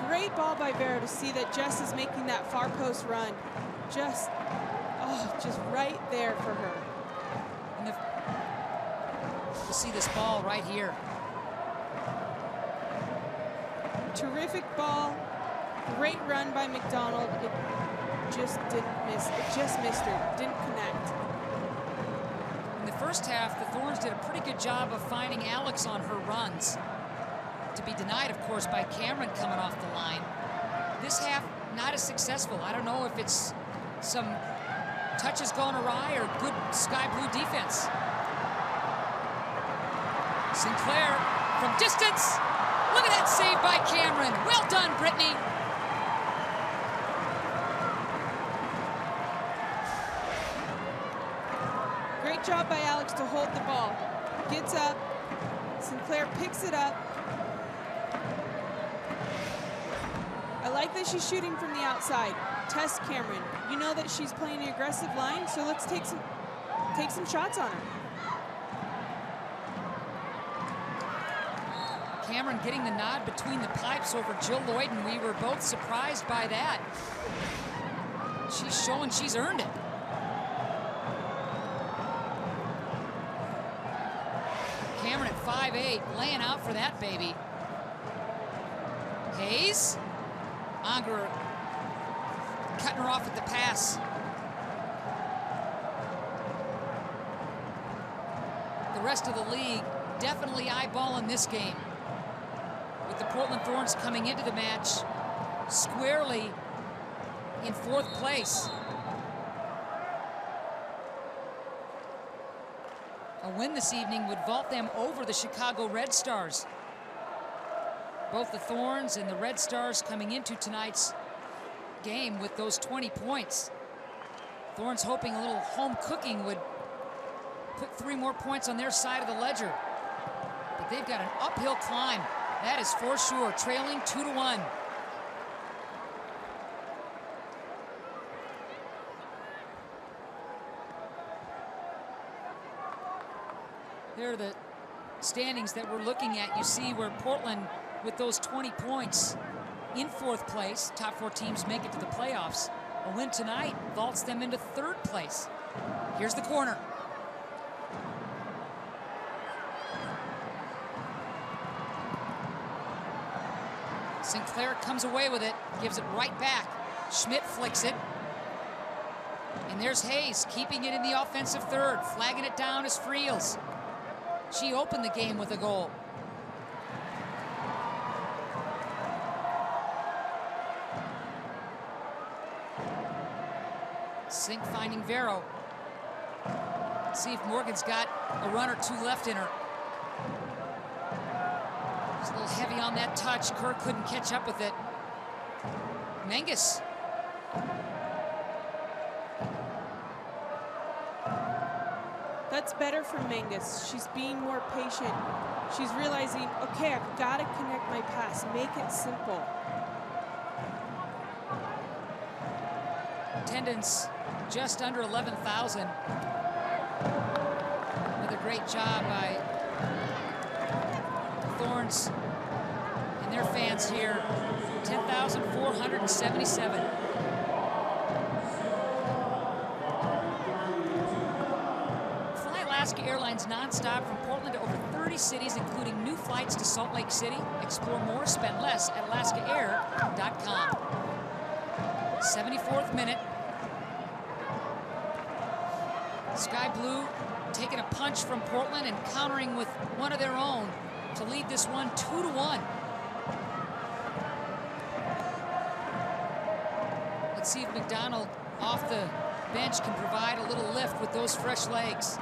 Great ball by Vero to see that Jess is making that far post run. Just right there for her. And to see this ball right here. Terrific ball. Great run by McDonald. It just didn't miss. It just missed her. Didn't connect. In the first half, the Thorns did a pretty good job of finding Alex on her runs. To be denied, of course, by Cameron coming off the line. This half, not as successful. I don't know if it's some touches gone awry or good Sky Blue defense. Sinclair from distance. Look at that save by Cameron. Well done, Brittany. Great job by Alex to hold the ball. Gets up. Sinclair picks it up. I like that she's shooting from the outside. Test Cameron. You know that she's playing the aggressive line, so let's take some shots on her. Cameron getting the nod between the pipes over Jill Lloyd, and we were both surprised by that. She's showing she's earned it. Cameron at 5'8", laying out for that baby. Hayes. Angerer cutting her off at the pass. The rest of the league definitely eyeballing this game, with the Portland Thorns coming into the match squarely in 4th place. A win this evening would vault them over the Chicago Red Stars. Both the Thorns and the Red Stars coming into tonight's game with those 20 points. Thorns hoping a little home cooking would put 3 more points on their side of the ledger. But they've got an uphill climb, that is for sure, trailing 2-1. There are the standings that we're looking at. You see where Portland, with those 20 points, in 4th place. Top 4 teams make it to the playoffs. A win tonight vaults them into 3rd place. Here's the corner. Sinclair comes away with it, gives it right back. Schmidt flicks it. And there's Hayes keeping it in the offensive 3rd. Flagging it down is Friels. She opened the game with a goal. Sink finding Vero. See if Morgan's got a run or 2 left in her. It's a little heavy on that touch. Kerr couldn't catch up with it. Menges. That's better for Menges. She's being more patient. She's realizing, okay, I've got to connect my pass. Make it simple. Attendance just under 11,000. Another great job by Thorns and their fans here. 10,477. Alaska Airlines nonstop from Portland to over 30 cities, including new flights to Salt Lake City. Explore more, spend less at alaskaair.com. 74th minute. Sky Blue taking a punch from Portland and countering with one of their own to lead this one 2-1. Let's see if McDonald off the bench can provide a little lift with those fresh legs.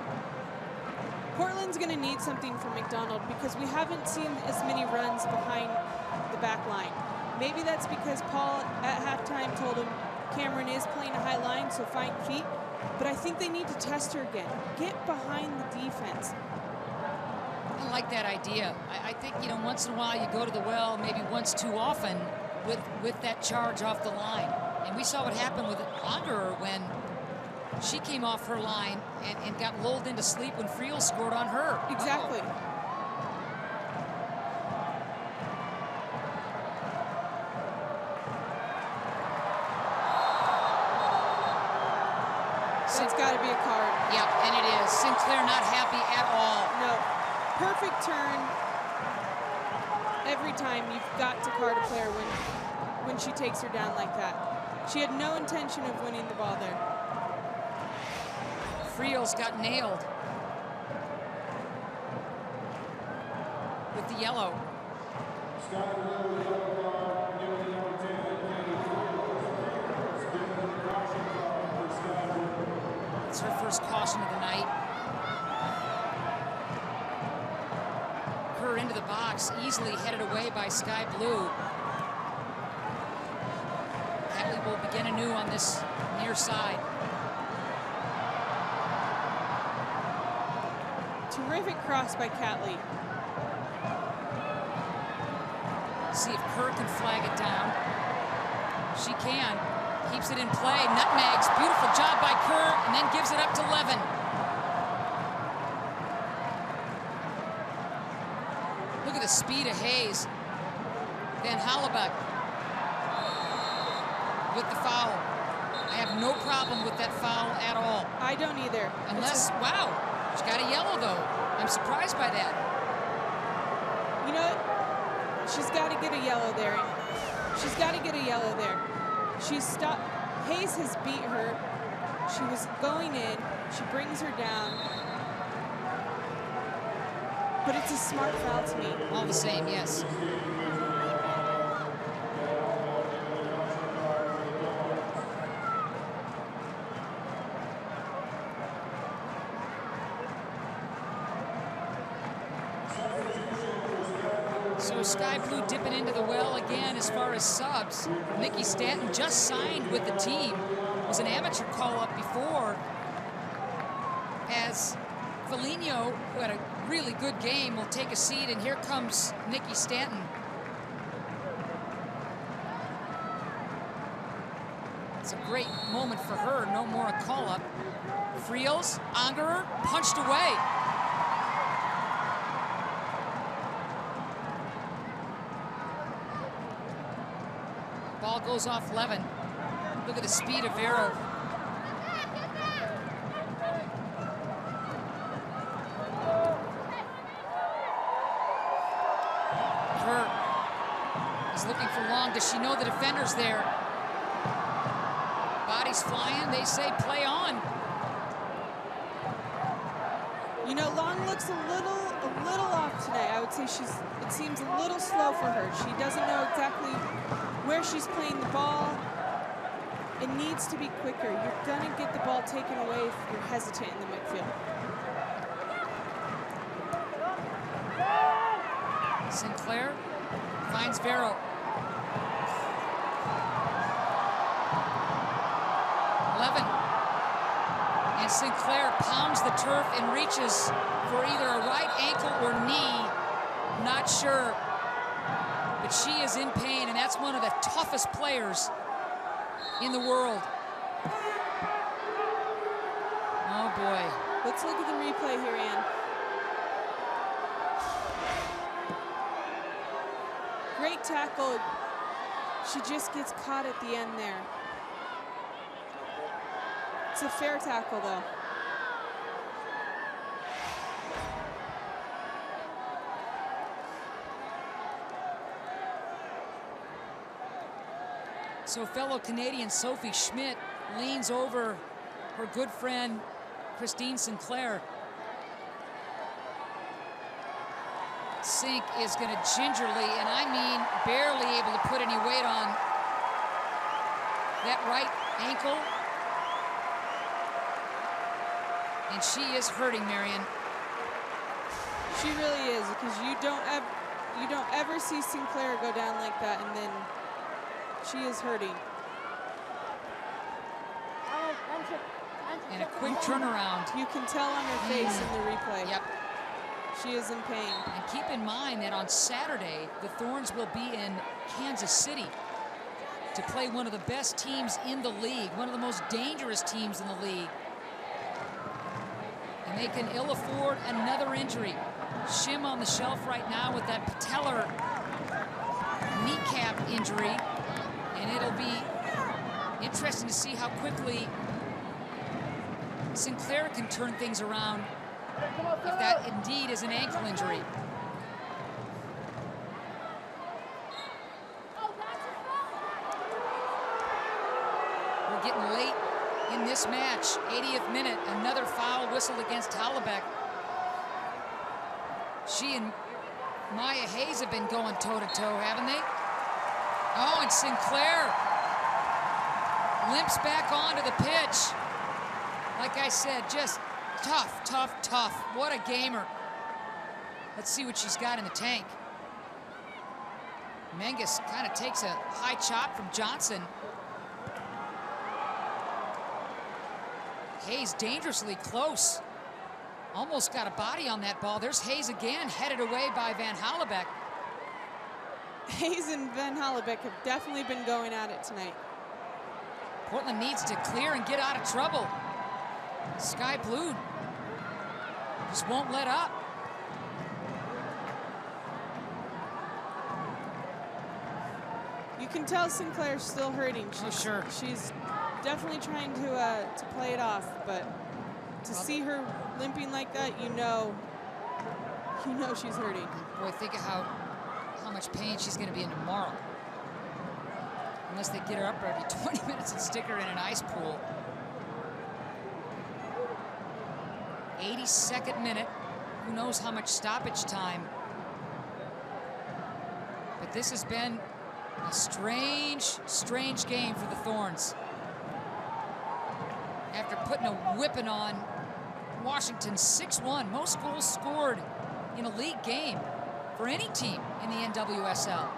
Portland's going to need something from McDonald because we haven't seen as many runs behind the back line. Maybe that's because Paul at halftime told him Cameron is playing a high line, so find feet. But I think they need to test her again. Get behind the defense. I like that idea. I think, you know, once in a while you go to the well, maybe once too often with that charge off the line. And we saw what happened with Auger when she came off her line and got lulled into sleep when Friel scored on her. Exactly. So it's got to be a card. Yep, and it is. Sinclair not happy at all. No. Perfect turn. Every time you've got to card a player when she takes her down like that. She had no intention of winning the ball there. Friel's got nailed with the yellow. It's her first caution of the night. Kerr into the box, easily headed away by Sky Blue. Hadley will begin anew on this near side. Terrific cross by Catley. See if Kerr can flag it down. She can. Keeps it in play. Nutmegs. Beautiful job by Kerr, and then gives it up to Levin. Look at the speed of Hayes. Van Hallebuck with the foul. I have no problem with that foul at all. I don't either. Unless, wow, she's got a yellow though. I'm surprised by that. You know what? She's got to get a yellow there. She's got to get a yellow there. She's stopped. Hayes has beat her. She was going in. She brings her down. But it's a smart foul to me. All the same, yes. So Sky Blue dipping into the well again as far as subs. Nikki Stanton just signed with the team. Was an amateur call-up before, as Foligno, who had a really good game, will take a seat, and here comes Nikki Stanton. It's a great moment for her. No more a call-up. Friels, Angerer, punched away. Ball goes off Levin. Look at the speed of Vero. Kerr is looking for Long. Does she know the defender's there? Bodies flying. They say play on. You know, Long looks a little off today. I would say it seems a little slow for her. She doesn't know exactly where she's playing the ball. It needs to be quicker. You're gonna get the ball taken away if you're hesitant in the midfield. Sinclair finds Vero. Levin. And Sinclair pounds the turf and reaches for either a right ankle or knee. Not sure. But she is in pain, and that's one of the toughest players in the world. Oh boy. Let's look at the replay here, Ann. Great tackle. She just gets caught at the end there. It's a fair tackle, though. So fellow Canadian Sophie Schmidt leans over her good friend Christine Sinclair. Sink is going to gingerly, and I mean barely able to put any weight on that right ankle. And she is hurting, Marion. She really is, because you don't ever see Sinclair go down like that, and then she is hurting. And a quick turnaround. You can tell on her face in the replay. Yep. She is in pain. And keep in mind that on Saturday, the Thorns will be in Kansas City to play one of the best teams in the league, one of the most dangerous teams in the league. And they can ill afford another injury. Shim on the shelf right now with that patellar kneecap injury. And it'll be interesting to see how quickly Sinclair can turn things around if that indeed is an ankle injury. We're getting late in this match. 80th minute, another foul whistled against Hallebeck. She and Maya Hayes have been going toe-to-toe, haven't they? Oh, and Sinclair limps back onto the pitch. Like I said, just tough, tough, tough. What a gamer. Let's see what she's got in the tank. Menges kind of takes a high chop from Johnson. Hayes dangerously close. Almost got a body on that ball. There's Hayes again, headed away by Van Hallebeck. Hayes and Van Hallebeck have definitely been going at it tonight. Portland needs to clear and get out of trouble. Sky Blue just won't let up. You can tell Sinclair's still hurting. She's definitely trying to play it off, but to see her limping like that, you know she's hurting. Boy, think of how much pain she's going to be in tomorrow. Unless they get her up every 20 minutes and stick her in an ice pool. 82nd minute. Who knows how much stoppage time. But this has been a strange, strange game for the Thorns. After putting a whipping on Washington 6-1, most goals scored in a league game. for any team in the NWSL.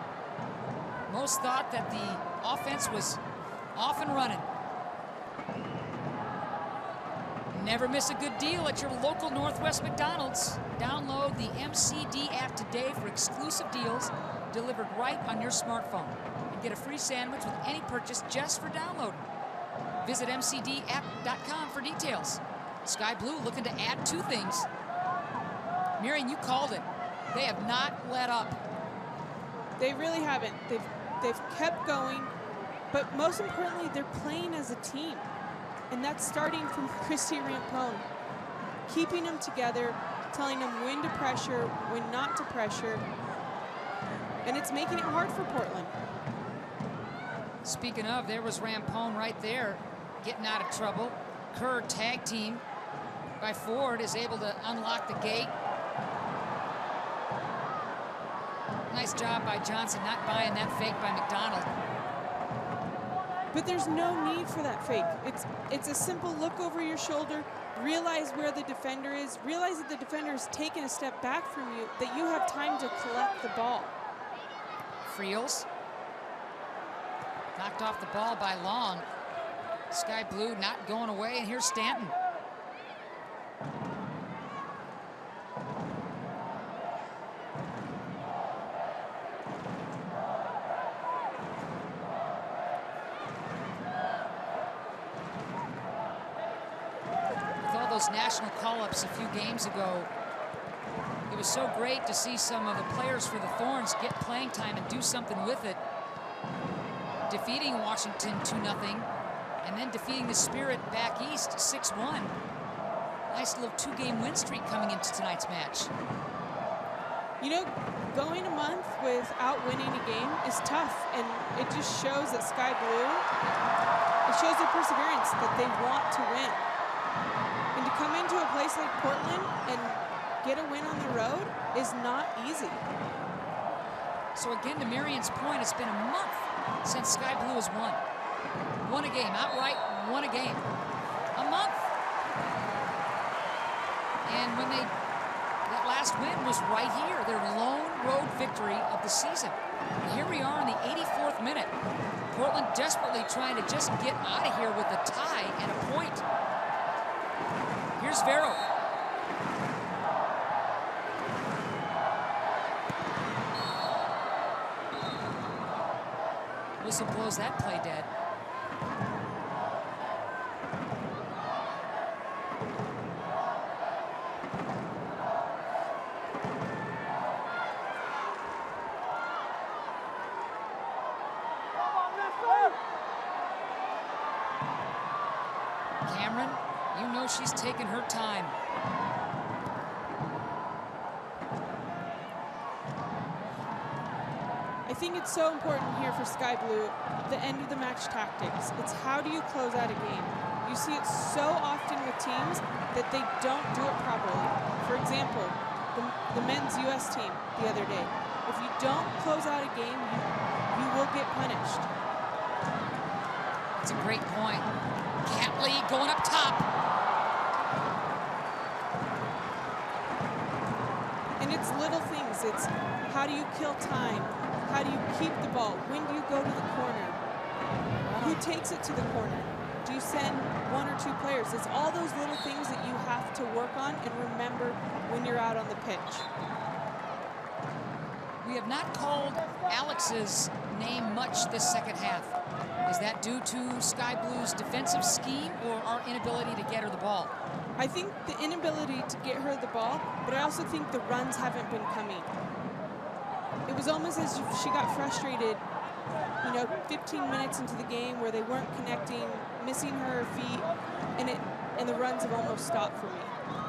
Most thought that the offense was off and running. Never miss a good deal at your local Northwest McDonald's. Download the MCD app today for exclusive deals delivered right on your smartphone. And get a free sandwich with any purchase just for downloading. Visit mcdapp.com for details. Sky Blue looking to add 2 things. Marion, you called it. They have not let up. They really haven't. They've kept going, but most importantly, they're playing as a team. And that's starting from Christy Rampone. Keeping them together, telling them when to pressure, when not to pressure. And it's making it hard for Portland. Speaking of, there was Rampone right there, getting out of trouble. Kerr, tag team by Ford, is able to unlock the gate. Nice job by Johnson, not buying that fake by McDonald. But there's no need for that fake. It's a simple look over your shoulder, realize where the defender is, realize that the defender is taking a step back from you, that you have time to collect the ball. Friels knocked off the ball by Long. Sky Blue not going away, and here's Stanton. National call-ups a few games ago, it was so great to see some of the players for the Thorns get playing time and do something with it, defeating Washington 2-0 and then defeating the Spirit back east 6-1. Nice little 2-game win streak coming into tonight's match. You know, going a month without winning a game is tough, and it just shows that Sky Blue, it shows their perseverance, that they want to win. And to come into a place like Portland and get a win on the road is not easy. So again, to Marion's point, it's been a month since Sky Blue has won. Won a game, outright won a game. A month. And when that last win was right here, their lone road victory of the season. And here we are in the 84th minute. Portland desperately trying to just get out of here with a tie and a point. Here's Vero. Whistle blows that play dead. Cameron, you know she's taking her time. I think it's so important here for Sky Blue, the end of the match tactics. It's how do you close out a game? You see it so often with teams that they don't do it properly. For example, the men's US team the other day. If you don't close out a game, you will get punished. That's a great point. Catley going up top. And it's little things. It's how do you kill time? How do you keep the ball? When do you go to the corner? Who takes it to the corner? Do you send 1 or 2 players? It's all those little things that you have to work on and remember when you're out on the pitch. We have not called Alex's name much this second half. Is that due to Sky Blue's defensive scheme or our inability to get her the ball? I think the inability to get her the ball, but I also think the runs haven't been coming. It was almost as if she got frustrated, 15 minutes into the game where they weren't connecting, missing her feet, and the runs have almost stopped for me.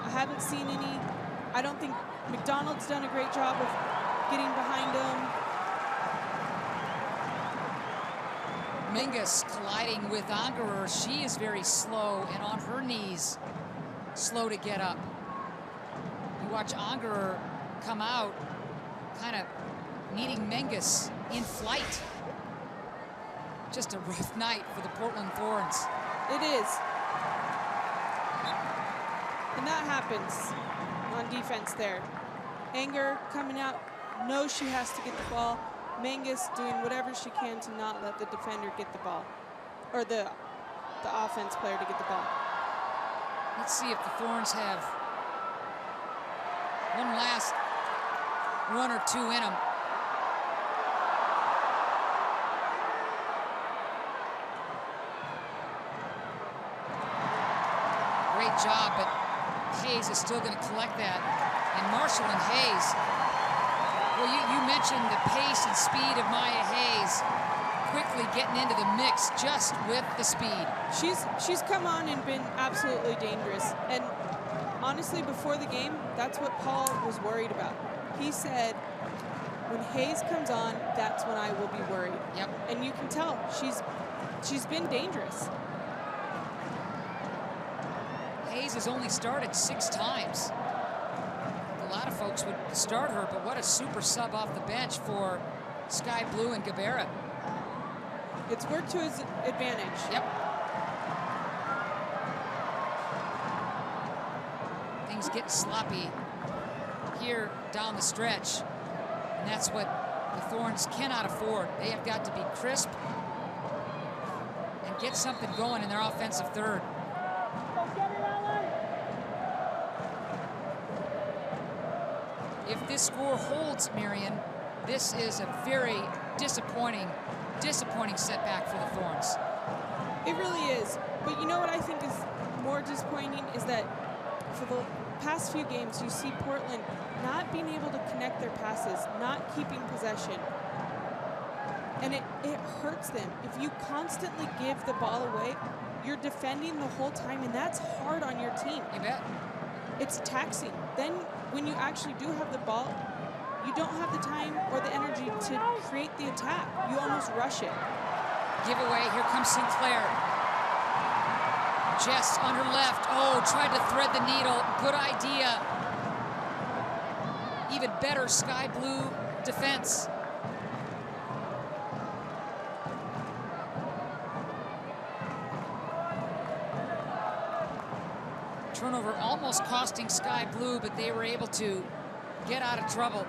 I haven't seen any. I don't think McDonald's done a great job of getting behind them. Mingus colliding with Angerer. She is very slow and on her knees, slow to get up. You watch Angerer come out, kind of meeting Mingus in flight. Just a rough night for the Portland Thorns. It is. And that happens on defense there. Anger coming out knows she has to get the ball. Mangus doing whatever she can to not let the defender get the ball, or the offense player to get the ball. Let's see if the Thorns have one last run or two in them. Great job, but Hayes is still going to collect that. And Marshall and Hayes, well, you mentioned the pace and speed of Maya Hayes, quickly getting into the mix just with the speed. She's come on and been absolutely dangerous. And honestly, before the game, that's what Paul was worried about. He said, when Hayes comes on, that's when I will be worried. Yep. And you can tell she's been dangerous. Hayes has only started 6 times. A lot of folks would start her, but what a super sub off the bench for Sky Blue and Gabera. It's worked to his advantage. Yep. Things get sloppy here down the stretch, and that's what the Thorns cannot afford. They have got to be crisp and get something going in their offensive third. If this score holds, Marion, this is a very disappointing setback for the Thorns. It really is. But you know what I think is more disappointing is that for the past few games, you see Portland not being able to connect their passes, not keeping possession. And it hurts them. If you constantly give the ball away, you're defending the whole time, and that's hard on your team. You bet. It's taxing. Then when you actually do have the ball, you don't have the time or the energy to create the attack. You almost rush it. Giveaway, here comes Sinclair. Jess on her left. Oh, tried to thread the needle. Good idea. Even better Sky Blue defense. Turnover almost costing Sky Blue, but they were able to get out of trouble.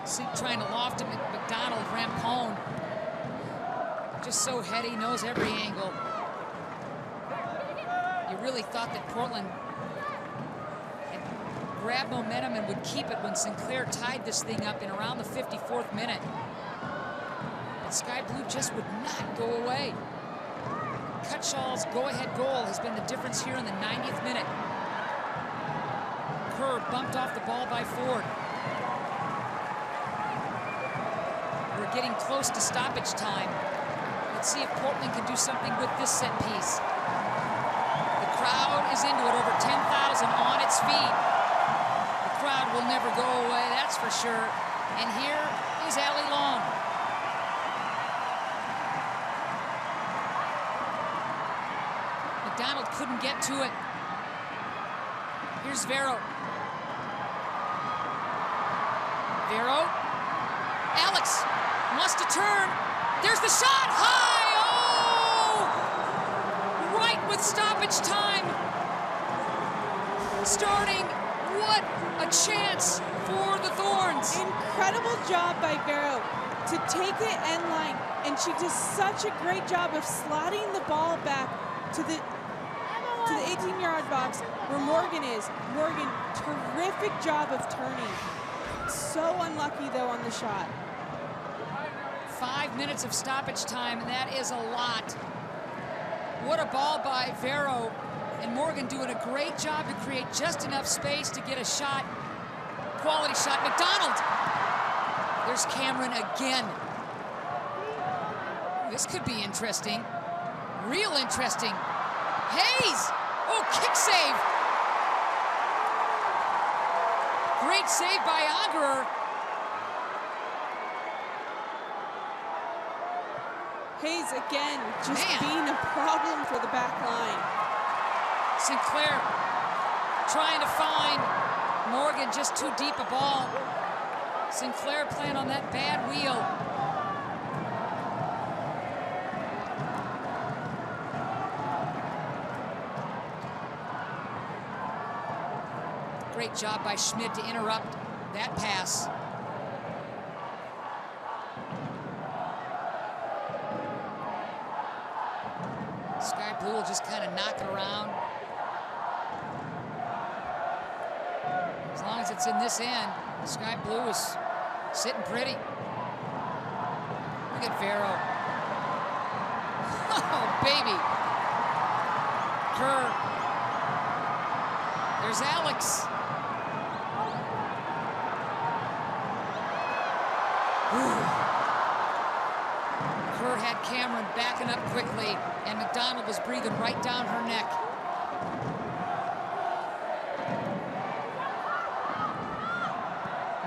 See, trying to loft him at McDonald, Rampone. Just so heady, knows every angle. You really thought that Portland had grabbed momentum and would keep it when Sinclair tied this thing up in around the 54th minute. But Sky Blue just would not go away. Cutshaw's go-ahead goal has been the difference here in the 90th minute. Kerr bumped off the ball by Ford. We're getting close to stoppage time. Let's see if Portland can do something with this set piece. The crowd is into it, over 10,000 on its feet. The crowd will never go away, that's for sure. And here is Allie Long. McDonald couldn't get to it. Here's Vero. Vero. Alex wants to turn. There's the shot. High. Oh! Right with stoppage time. Starting. What a chance for the Thorns. Incredible job by Vero to take the end line, and she does such a great job of slotting the ball back to the 18-yard box where Morgan is. Morgan, terrific job of turning. So unlucky, though, on the shot. 5 minutes of stoppage time, and that is a lot. What a ball by Vero, and Morgan doing a great job to create just enough space to get a shot. Quality shot. McDonald. There's Cameron again. This could be interesting. Real interesting. Hayes! Oh, kick save! Great save by Augerer. Hayes again, just being a problem for the back line. Sinclair trying to find Morgan, just too deep a ball. Sinclair playing on that bad wheel. Great job by Schmidt to interrupt that pass. Sky Blue will just kind of knock it around. As long as it's in this end, Sky Blue is sitting pretty. Look at Vero. Oh, baby. Kerr. There's Alex. Kerr had Cameron backing up quickly, and McDonald was breathing right down her neck.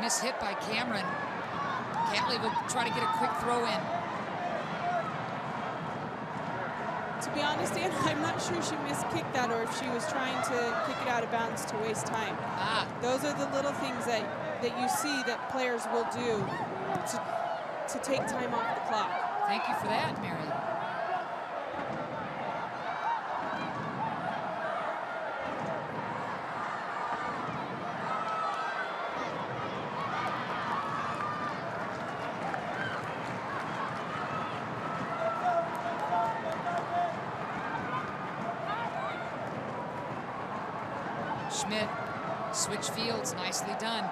Miss hit by Cameron. Catley will try to get a quick throw in. To be honest, Dan, I'm not sure she miskicked that or if she was trying to kick it out of bounds to waste time. Those are the little things that you see that players will do to take time off the clock. Thank you for that, Marion. Schmidt, switch fields, nicely done.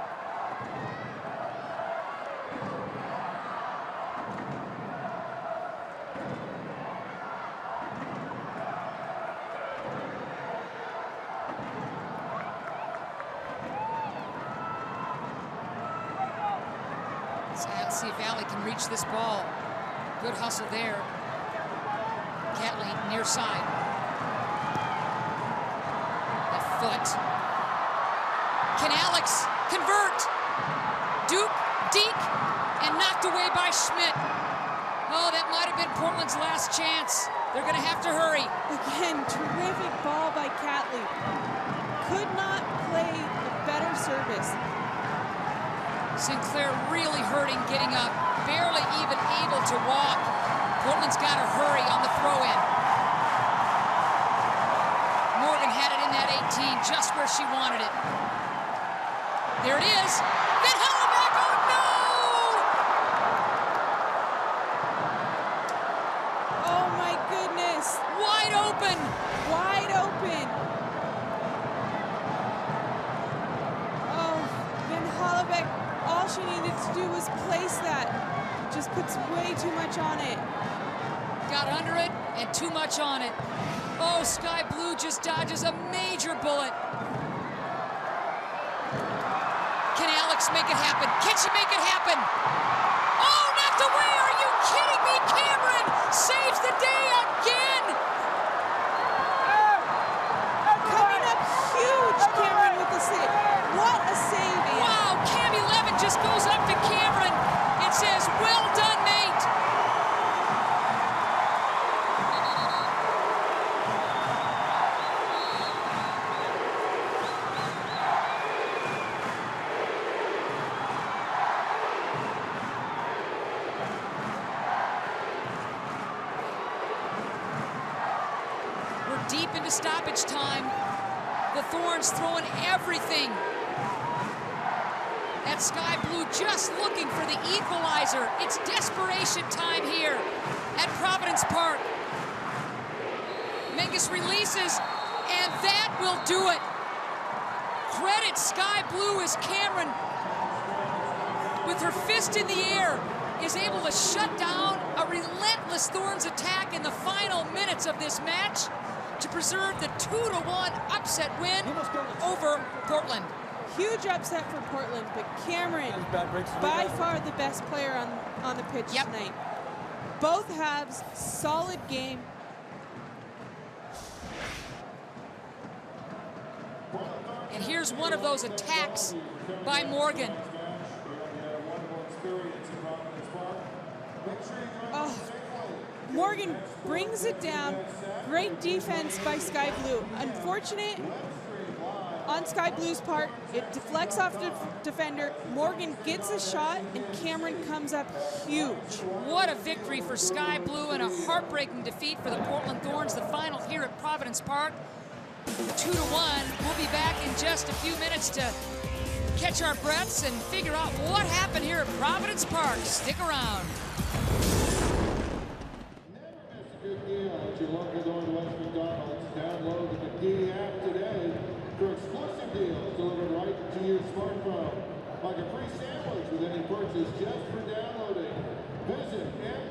Let's see if Allie can reach this ball. Good hustle there. Catley near side. Left foot. Can Alex convert? Duke, deke, and knocked away by Schmidt. Oh, that might have been Portland's last chance. They're going to have to hurry. Again, terrific ball by Catley. Could not play a better service. Sinclair really hurting getting up. Barely even able to walk. Portland's got to hurry on the throw-in. Morgan had it in that 18, just where she wanted it. There it is. Then Hellebuck, oh no! Oh my goodness. Wide open. Wide open. Oh, Van Hellebuck, all she needed to do was place that. Just puts way too much on it. Got under it and too much on it. Oh, Sky Blue just dodges a major bullet. Can Alex make it happen? Can she make it happen? Oh, knocked away! Are you kidding me? Cameron saves the day again! Coming up huge, Cameron with the save. What a save, Ann. Wow, Cam 11 just goes up to Cameron and says, well done, mate. Deep into stoppage time. The Thorns throwing everything at Sky Blue, just looking for the equalizer. It's desperation time here at Providence Park. Menges releases, and that will do it. Credit Sky Blue as Cameron, with her fist in the air, is able to shut down a relentless Thorns attack in the final minutes of this match to preserve the 2-1 upset win over Portland. Huge upset for Portland, but Cameron, by far the best player on the pitch tonight. Both halves, solid game. And here's one of those attacks by Morgan. Oh, Morgan brings it down. Great defense by Sky Blue. Unfortunate on Sky Blue's part. It deflects off the defender. Morgan gets a shot, and Cameron comes up huge. What a victory for Sky Blue and a heartbreaking defeat for the Portland Thorns. The final here at Providence Park. 2-1. We'll be back in just a few minutes to catch our breaths and figure out what happened here at Providence Park. Stick around. Good deal at your local Northwest McDonald's. Download the McGee app today for exclusive deals delivered right to your smartphone. Like a free sandwich with any purchase just for downloading. Visit mcdapp